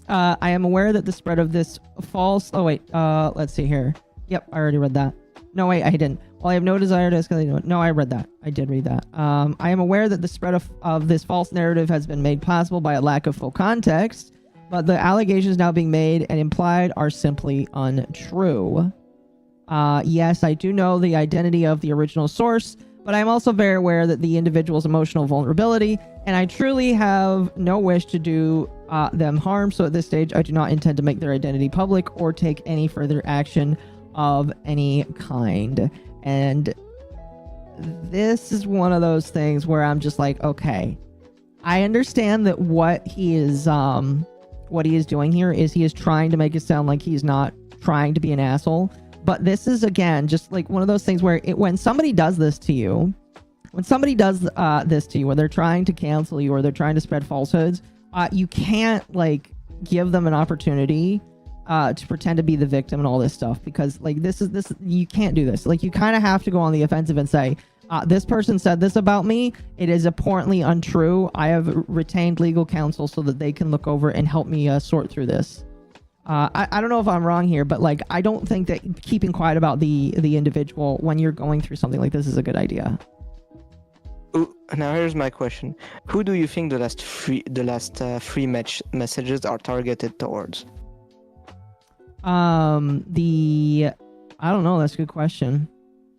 I am aware that the spread of this false... Oh, wait. Let's see here. Yep, I already read that. No, wait, I didn't. Well, I have no desire to escalate. No, I read that. I did read that. I am aware that the spread of this false narrative has been made possible by a lack of full context, but the allegations now being made and implied are simply untrue. Yes, I do know the identity of the original source, but I'm also very aware that the individual's emotional vulnerability, and I truly have no wish to do them harm, so at this stage, I do not intend to make their identity public or take any further action of any kind. And this is one of those things where I'm just like, okay, I understand that what he is doing here is he is trying to make it sound like he's not trying to be an asshole. But this is, again, just like one of those things where when somebody does this to you, where they're trying to cancel you or they're trying to spread falsehoods, you can't like give them an opportunity to pretend to be the victim and all this stuff, because like this you can't do this. Like you kind of have to go on the offensive and say, this person said this about me, it is abhorrently untrue, I have retained legal counsel so that they can look over and help me sort through this. I don't know if I'm wrong here, but like I don't think that keeping quiet about the individual when you're going through something like this is a good idea. Now here's my question: who do you think the last free messages are targeted towards? I don't know. That's a good question.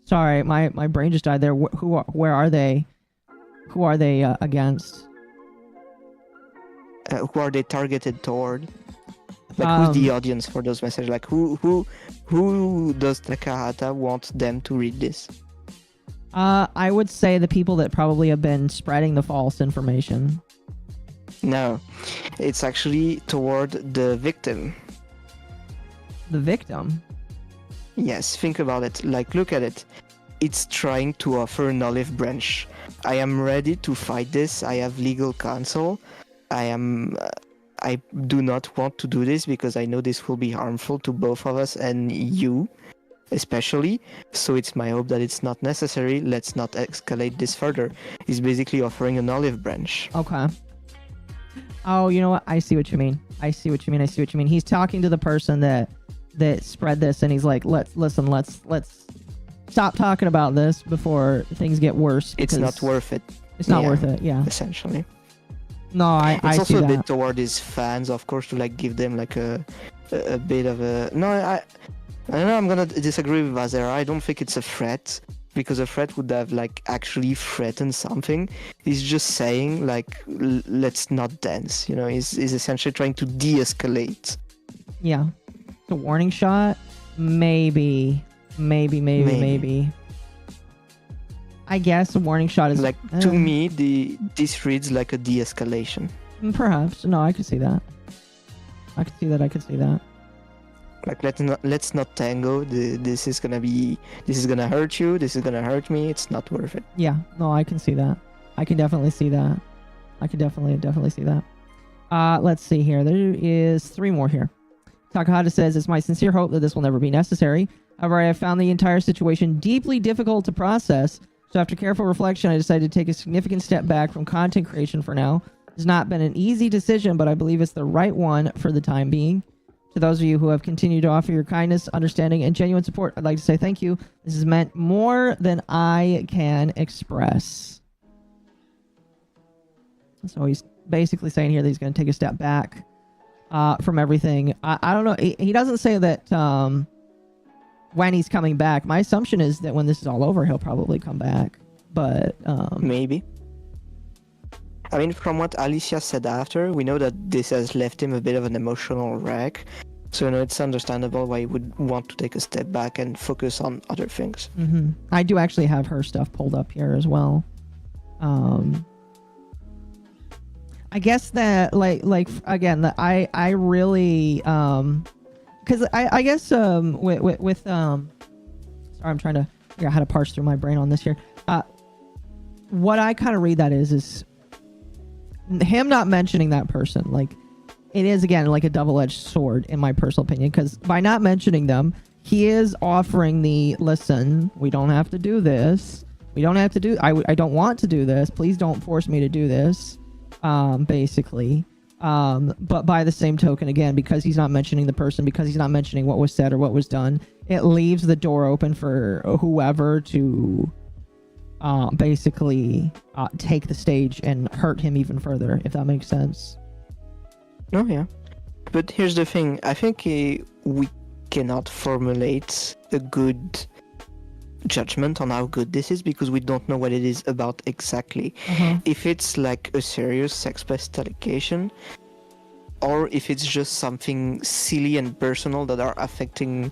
Sorry, my brain just died there. Where are they? Who are they against? Who are they targeted toward? Like, who's the audience for those messages? Like, who does Takahata want them to read this? I would say the people that probably have been spreading the false information. No, it's actually toward the victim. The victim? Yes, think about it. Like, look at it. It's trying to offer an olive branch. I am ready to fight this. I have legal counsel. I do not want to do this because I know this will be harmful to both of us and you, especially. So it's my hope that it's not necessary. Let's not escalate this further. He's basically offering an olive branch. Okay. Oh, you know what? I see what you mean. I see what you mean. He's talking to the person that spread this, and he's like, let's stop talking about this before things get worse. It's not worth it. It's not worth it. Yeah. Essentially. No, I see that. It's also a bit toward his fans, of course, to like give them like a bit of a. No, I don't know. I'm gonna disagree with Azera. I don't think it's a threat, because a threat would have like actually threatened something. He's just saying like, let's not dance. You know, he's essentially trying to de-escalate. Yeah, the warning shot. Maybe. I guess a warning shot is like, to me, this reads like a de-escalation. Perhaps. No, I could see that. I could see that. Like, let's not tango. This is gonna hurt you. This is gonna hurt me. It's not worth it. Yeah. No, I can see that. I can definitely see that. I can definitely see that. Let's see here. There is 3 more here. Takahata says, it's my sincere hope that this will never be necessary. However, I have found the entire situation deeply difficult to process. So after careful reflection, I decided to take a significant step back from content creation for now. It's not been an easy decision, but I believe it's the right one for the time being. To those of you who have continued to offer your kindness, understanding, and genuine support, I'd like to say thank you. This has meant more than I can express. So he's basically saying here that he's going to take a step back from everything. I don't know. He doesn't say that when he's coming back. My assumption is that when this is all over, he'll probably come back. But maybe. I mean, from what Alicia said after, we know that this has left him a bit of an emotional wreck. So, you know, it's understandable why he would want to take a step back and focus on other things. Mm-hmm. I do actually have her stuff pulled up here as well. I guess that, like again, that I really, because I guess with sorry, I'm trying to figure out how to parse through my brain on this here. What I kind of read that is him not mentioning that person. Like, it is again like a double-edged sword in my personal opinion, because by not mentioning them, he is offering the listen. We don't have to do this. We don't have to do. I don't want to do this. Please don't force me to do this. Basically. But by the same token, again, because he's not mentioning the person, because he's not mentioning what was said or what was done, it leaves the door open for whoever to basically take the stage and hurt him even further, if that makes sense. Oh, yeah. But here's the thing. I think we cannot formulate a good judgment on how good this is because we don't know what it is about exactly. If it's like a serious sex-based allegation, or if it's just something silly and personal that are affecting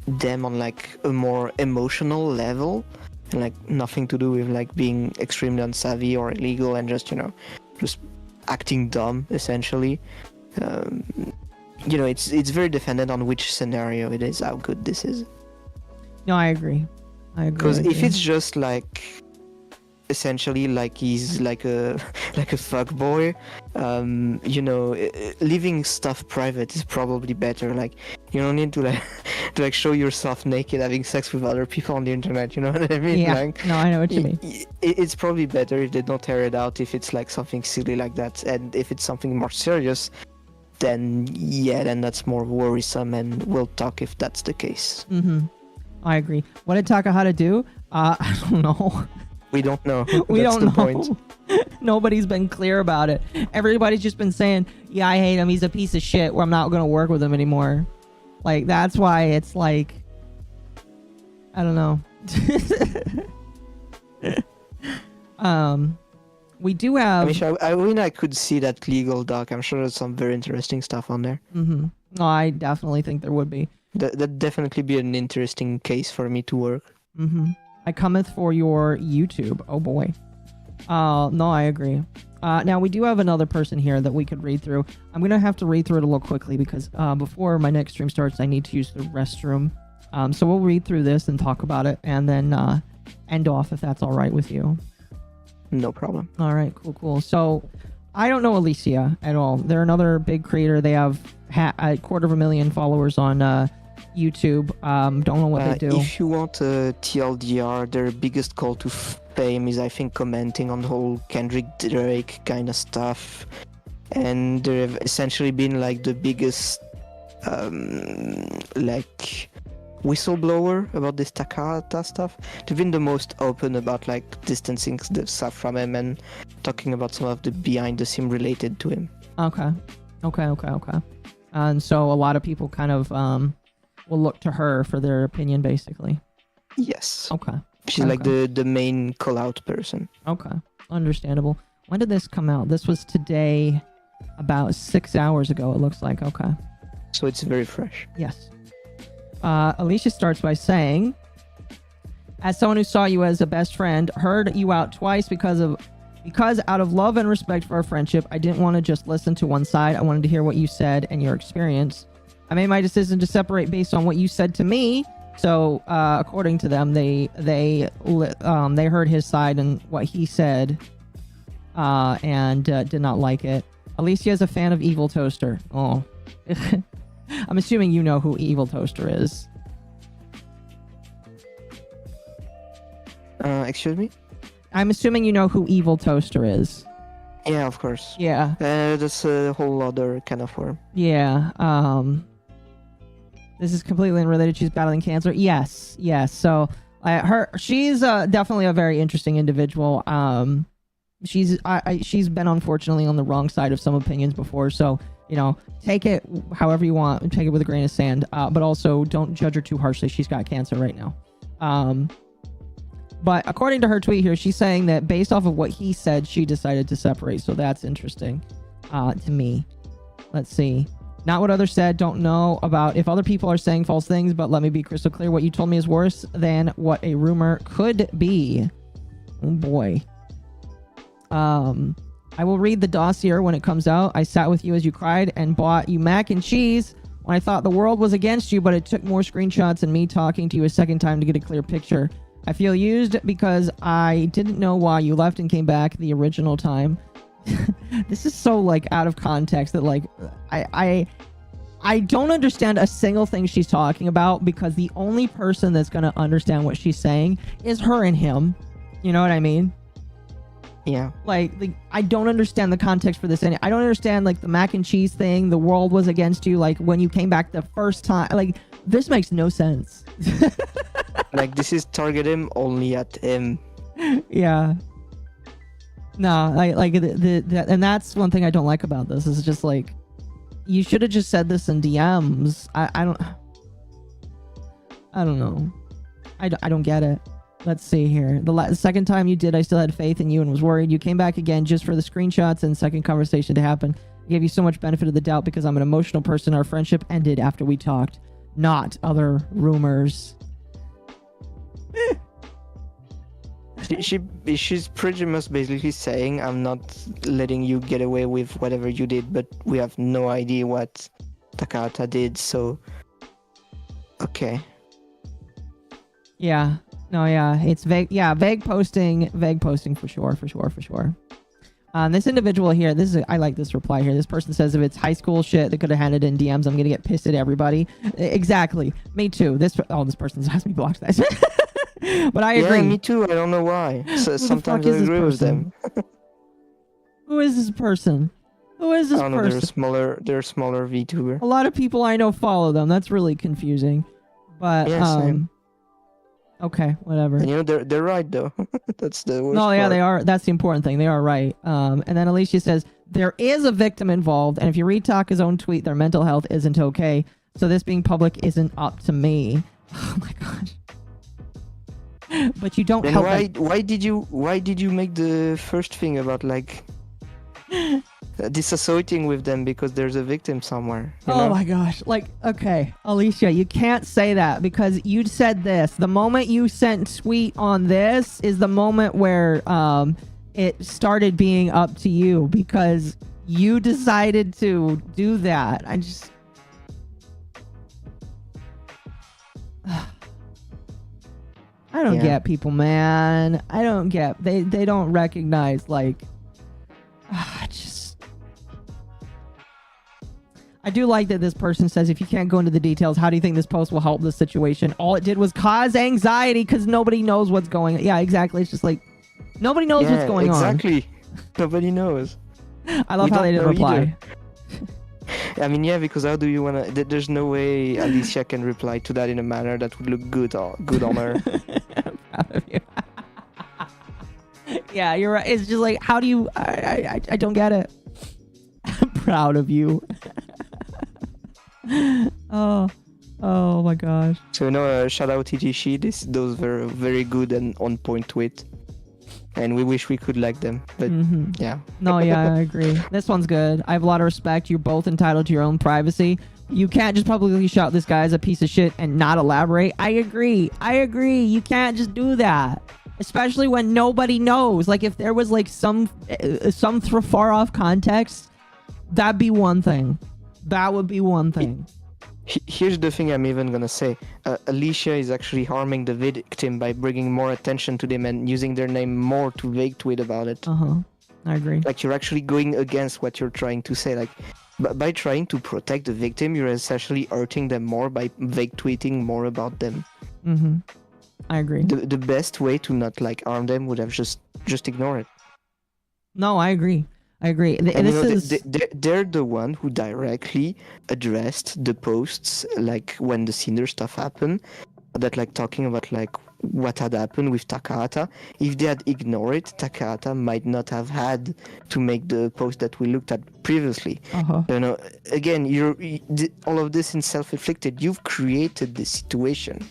them on like a more emotional level, and like nothing to do with like being extremely unsavvy or illegal and just, you know, just acting dumb essentially. You know, it's very dependent on which scenario it is, how good this is. No, I agree. Because if it's just like essentially like he's like a fuckboy, you know, leaving stuff private is probably better. Like, you don't need to like show yourself naked having sex with other people on the internet, you know what I mean? Yeah. Like, no, I know what you mean. It's probably better if they don't air it out if it's like something silly like that. And if it's something more serious, then that's more worrisome, and we'll talk if that's the case. I agree. What did Takahata do? I don't know. We don't know. We That's don't the know. point. Nobody's been clear about it. Everybody's just been saying, yeah, I hate him. He's a piece of shit. Or I'm not going to work with him anymore. Like, that's why it's like, I don't know. We do have... I mean, I could see that legal doc. I'm sure there's some very interesting stuff on there. Mm-hmm. No, I definitely think there would be. That'd definitely be an interesting case for me to work. Mm-hmm. I cometh for your YouTube. Oh, boy. No, I agree. Now, we do have another person here that we could read through. I'm going to have to read through it a little quickly because before my next stream starts, I need to use the restroom. So we'll read through this and talk about it and then end off if that's all right with you. No problem. All right, cool. So I don't know Alicia at all. They're another big creator. They have a 250,000 followers on YouTube. Don't know what they do. If you want TLDR, their biggest call to fame is, I think, commenting on the whole Kendrick Drake kind of stuff. And they've essentially been like the biggest whistleblower about this Takahata stuff. They've been the most open about like distancing the stuff from him and talking about some of the behind the scene related to him. Okay. And so a lot of people kind of will look to her for their opinion, basically. Yes. Okay. She's like the main call out person. Okay. Understandable. When did this come out? This was today, about 6 hours ago, it looks like. Okay. So it's very fresh. Yes. Alicia starts by saying, as someone who saw you as a best friend, heard you out twice because out of love and respect for our friendship, I didn't want to just listen to one side. I wanted to hear what you said and your experience. I made my decision to separate based on what you said to me. So, according to them, they heard his side and what he said, and did not like it. Alicia is a fan of Evil Toaster. Oh. I'm assuming you know who Evil Toaster is. Excuse me? I'm assuming you know who Evil Toaster is. Yeah, of course. Yeah. That's a whole other kind of form. Yeah. This is completely unrelated. She's battling cancer. Yes. So, she's definitely a very interesting individual. She's been unfortunately on the wrong side of some opinions before. So, take it however you want. Take it with a grain of sand. But also don't judge her too harshly. She's got cancer right now. But according to her tweet here, she's saying that based off of what he said, she decided to separate. So that's interesting to me. Let's see. Not what others said. Don't know about if other people are saying false things, but let me be crystal clear. What you told me is worse than what a rumor could be. Oh boy. I will read the dossier when it comes out. I sat with you as you cried and bought you mac and cheese when I thought the world was against you, but it took more screenshots and me talking to you a second time to get a clear picture. I feel used because I didn't know why you left and came back the original time. This is so like out of context that like I don't understand a single thing she's talking about because the only person that's going to understand what she's saying is her and him. You know what I mean? Yeah. Like I don't understand the context for this. And I don't understand like the mac and cheese thing. The world was against you. Like when you came back the first time, like this makes no sense. Like this is targeted only at him. Yeah. No, like and that's one thing I don't like about this is just like you should have just said this in DMs. I don't know. I don't get it. Let's see here. The second time you did, I still had faith in you and was worried. You came back again just for the screenshots and second conversation to happen. I gave you so much benefit of the doubt because I'm an emotional person. Our friendship ended after we talked, not other rumors. She's pretty much basically saying, I'm not letting you get away with whatever you did, but we have no idea what Takahata did, so... Okay. Yeah. No, yeah. It's vague. Yeah, vague posting for sure. This individual here, I like this reply here. This person says if it's high school shit that could have handed in DMs, I'm going to get pissed at everybody. Exactly. Me too. This person's has me blocked that. But I agree. Yeah, me too. I don't know why. So sometimes I agree with them. Who is this person? Who is this I don't know, person? they're a smaller VTuber. A lot of people I know follow them. That's really confusing. But yeah, same. Okay, whatever. And they're right though. That's the worst No, yeah, part. they are. That's the important thing. They are right. And then Alicia says, there is a victim involved, and if you read Taka's own tweet, their mental health isn't okay. So this being public isn't up to me. Oh my gosh. But you don't Then help why did you make the first thing about like disassociating with them because there's a victim somewhere? You Oh know? my gosh. Like, okay, Alicia, you can't say that because you said this. The moment you sent tweet on this is the moment where it started being up to you because you decided to do that. I just... I don't get people, man. I don't get... They don't recognize, like... I do like that this person says, if you can't go into the details, how do you think this post will help the situation? All it did was cause anxiety because nobody knows what's going on. Yeah, exactly. It's just like, nobody knows what's going exactly. Nobody knows. on. I love how they didn't reply. I mean, yeah, because how do you want to... There's no way Alicia can reply to that in a manner that would look good on her. I'm proud of you. Yeah, you're right. It's just like, how do you... I don't get it. I'm proud of you. Oh my gosh. So shout out TTC. Those were very good and on point tweet, and we wish we could like them, but yeah. No, yeah, I agree. This one's good. I have a lot of respect. You're both entitled to your own privacy. You can't just publicly shout this guy as a piece of shit and not elaborate. I agree. You can't just do that, especially when nobody knows. Like if there was like some far off context, that'd be one thing. That would be one thing. Here's the thing I'm even gonna say. Alicia is actually harming the victim by bringing more attention to them and using their name more to vague tweet about it. I agree. Like you're actually going against what you're trying to say. Like by trying to protect the victim, you're essentially hurting them more by vague tweeting more about them. I agree. The best way to not like harm them would have just ignore it. No, I agree. And they're the one who directly addressed the posts like when the Cinder stuff happened, that like talking about like what had happened with Takahata. If they had ignored it, Takahata might not have had to make the post that we looked at previously. Again, all of this in self-inflicted. You've created this situation.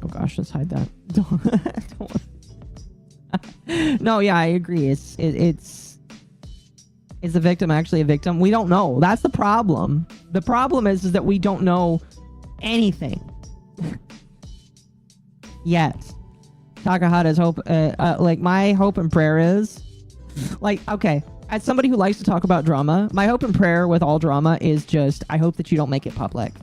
Oh gosh, let's hide that. Don't No, yeah, I agree. Is the victim actually a victim? We don't know. That's the problem. The problem is that we don't know anything yet. Takahata's hope, like my hope and prayer is, like, okay, as somebody who likes to talk about drama, my hope and prayer with all drama is just, I hope that you don't make it public.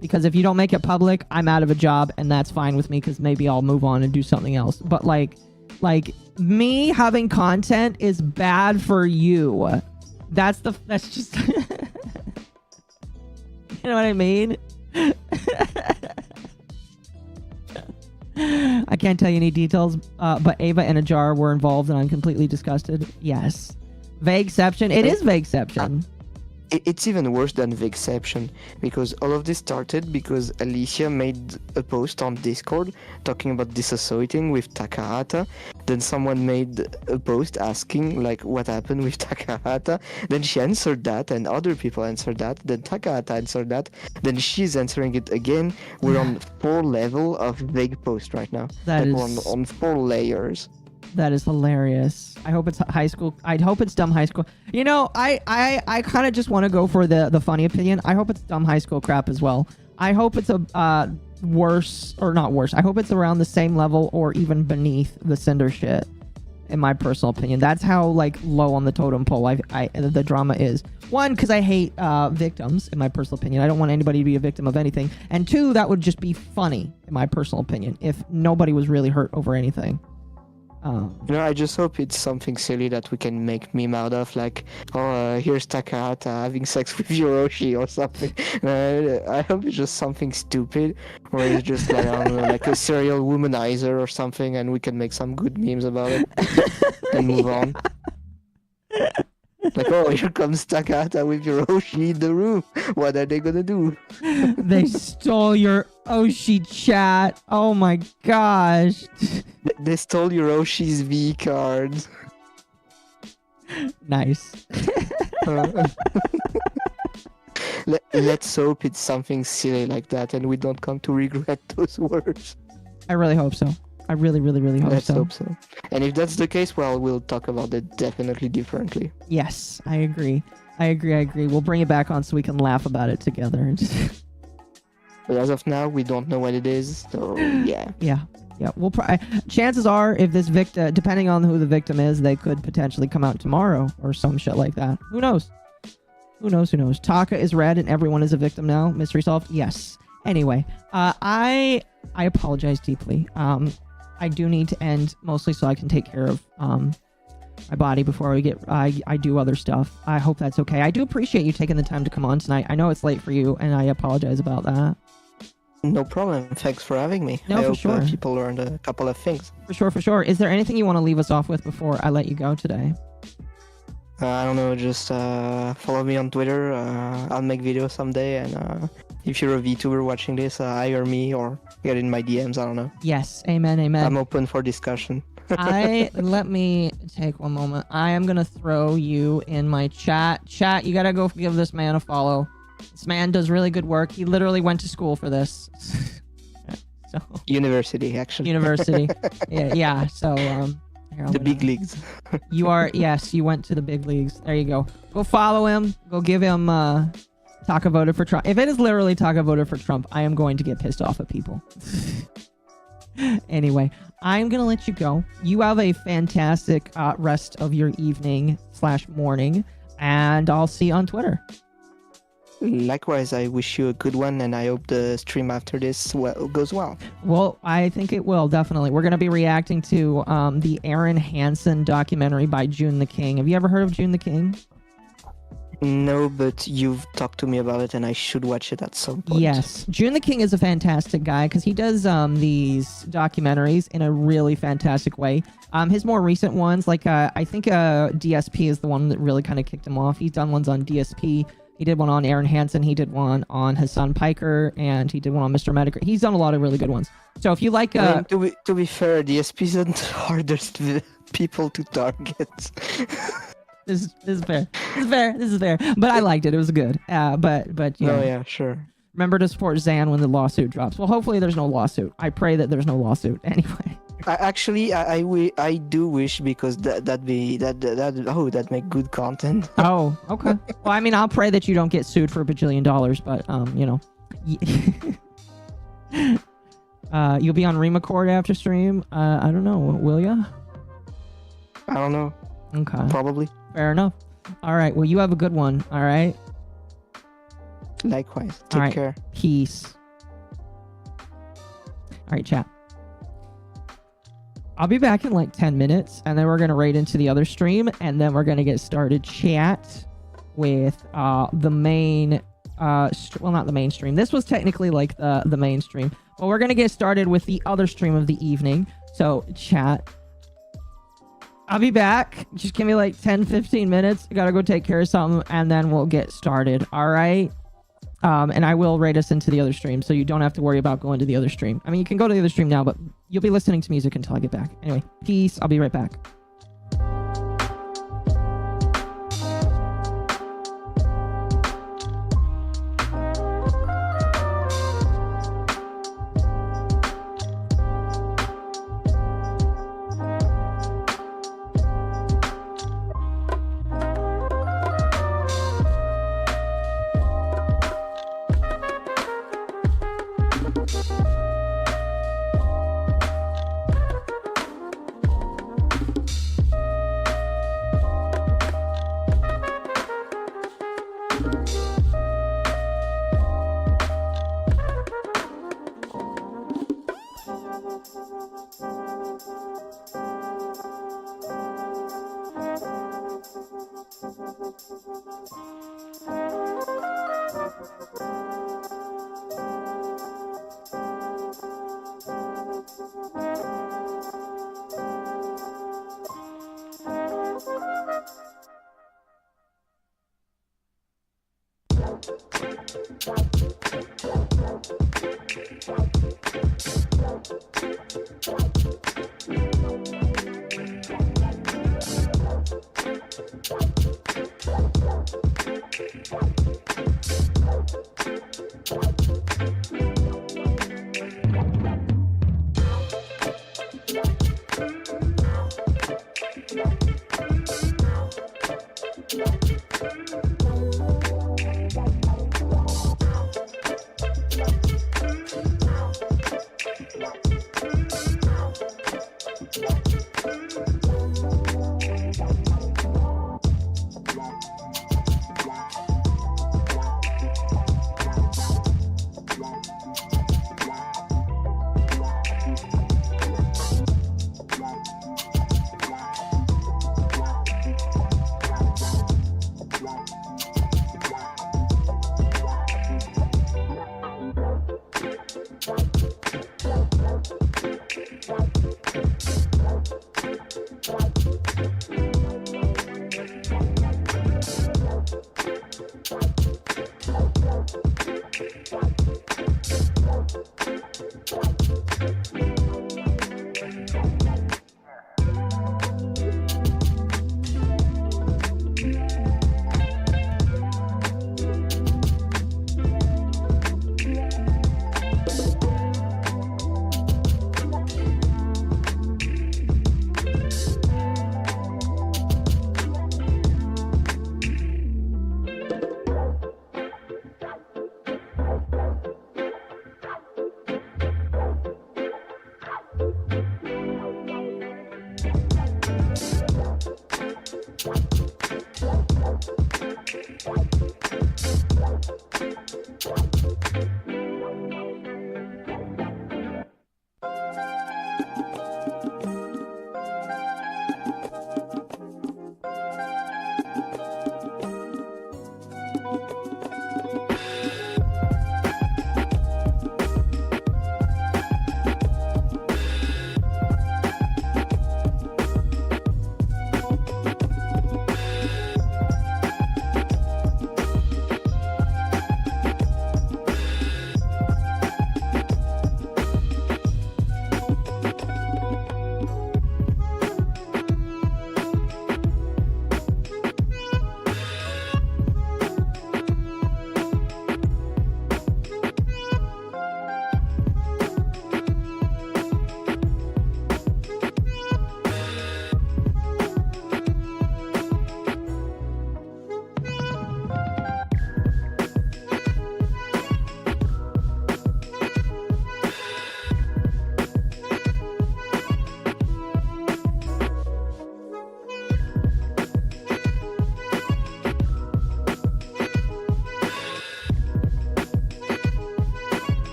Because if you don't make it public, I'm out of a job, and that's fine with me, because maybe I'll move on and do something else. But like me having content is bad for you. That's just you know what I mean? I can't tell you any details, but Ava and Ajar were involved and I'm completely disgusted. Yes. Vagueception. It is vagueception. It's even worse than Vagueception, because all of this started because Alicia made a post on Discord talking about disassociating with Takahata. Then someone made a post asking like what happened with Takahata. Then she answered that, and other people answered that. Then Takahata answered that. Then she's answering it again. We're on 4 level of vague post right now. We're on 4 layers. That is hilarious. I hope it's high school. I hope it's dumb high school. You know, I kind of just want to go for the funny opinion. I hope it's dumb high school crap as well. I hope it's a worse, or not worse. I hope it's around the same level or even beneath the Cinder shit, in my personal opinion. That's how like low on the totem pole the drama is. 1, because I hate victims, in my personal opinion. I don't want anybody to be a victim of anything. And 2, that would just be funny, in my personal opinion, if nobody was really hurt over anything. I just hope it's something silly that we can make meme out of, like, here's Takahata having sex with Yoroshi or something. I hope it's just something stupid, or it's just like, I don't know, like a serial womanizer or something, and we can make some good memes about it and move on. Like, oh, here comes Takahata with your Oshi in the room. What are they gonna do? They stole your Oshi chat. Oh my gosh. They stole your Oshi's V cards. Nice. Let's hope it's something silly like that and we don't come to regret those words. I really hope so. I really, really, really hope Let's so. hope so. And if that's the case, well, we'll talk about it definitely differently. Yes, I agree. I agree. We'll bring it back on so we can laugh about it together. But as of now, we don't know what it is, so yeah. Yeah. We'll chances are, if this victim, depending on who the victim is, they could potentially come out tomorrow or some shit like that. Who knows? Who knows? Taka is red and everyone is a victim now. Mystery solved? Yes. Anyway, I apologize deeply. I do need to end mostly so I can take care of my body before I do other stuff. I hope that's okay. I do appreciate you taking the time to come on tonight. I know it's late for you, and I apologize about that. No problem. Thanks for having me. No, I for hope sure. People learned a couple of things. For sure. Is there anything you want to leave us off with before I let you go today? I don't know, just follow me on Twitter. I'll make videos someday, and if you're a VTuber watching this, hire me or get in my DMs. I don't know. Yes, amen. I'm open for discussion. Let me take one moment. I am gonna throw you in my chat. Chat, you gotta go give this man a follow. This man does really good work. He literally went to school for this. So University, actually. University. Yeah. So here, the big leagues. You went to the big leagues. There you go. Go follow him. Go give him Taka voted for Trump. If it is literally Taka voted for Trump, I am going to get pissed off at people. Anyway, I'm going to let you go. You have a fantastic rest of your evening / morning, and I'll see you on Twitter. Likewise, I wish you a good one, and I hope the stream after this goes well. Well, I think it will, definitely. We're going to be reacting to the Aaron Hansen documentary by June the King. Have you ever heard of June the King? No, but you've talked to me about it, and I should watch it at some point. Yes. June the King is a fantastic guy because he does these documentaries in a really fantastic way. His more recent ones, like I think DSP is the one that really kind of kicked him off. He's done ones on DSP. He did one on Aaron Hansen. He did one on Hassan Piker, and he did one on Mr. Medical. He's done a lot of really good ones. So if you like... I mean, to be fair, DSP isn't the hardest people to target. This is fair. This is fair. But I liked it. It was good. But yeah. Oh yeah, sure. Remember to support Zan when the lawsuit drops. Well, hopefully there's no lawsuit. I pray that there's no lawsuit. Anyway. I do wish, because that make good content. Oh, okay. Well, I mean, I'll pray that you don't get sued for $1 bajillion, but you know, you'll be on Record after stream. I don't know. Will ya? I don't know. Okay. Probably. Fair enough. All right. Well, you have a good one. All right. Likewise. Take care. Peace. All right, chat. I'll be back in like 10 minutes, and then we're going to raid into the other stream, and then we're going to get started chat with the main, well, not the main stream. This was technically like the main stream, but we're going to get started with the other stream of the evening. So chat, I'll be back. Just give me like 10-15 minutes. I got to go take care of something, and then we'll get started. All right. And I will raid us into the other stream, so you don't have to worry about going to the other stream. I mean, you can go to the other stream now, but you'll be listening to music until I get back. Anyway, peace. I'll be right back.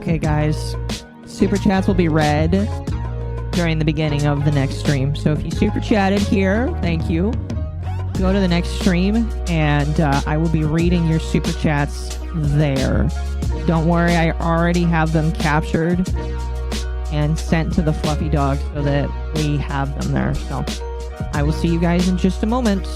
Okay, guys. Super chats will be read during the beginning of the next stream. So if you super chatted here, thank you. Go to the next stream, and I will be reading your super chats there. Don't worry, I already have them captured and sent to the fluffy dog so that we have them there. So I will see you guys in just a moment.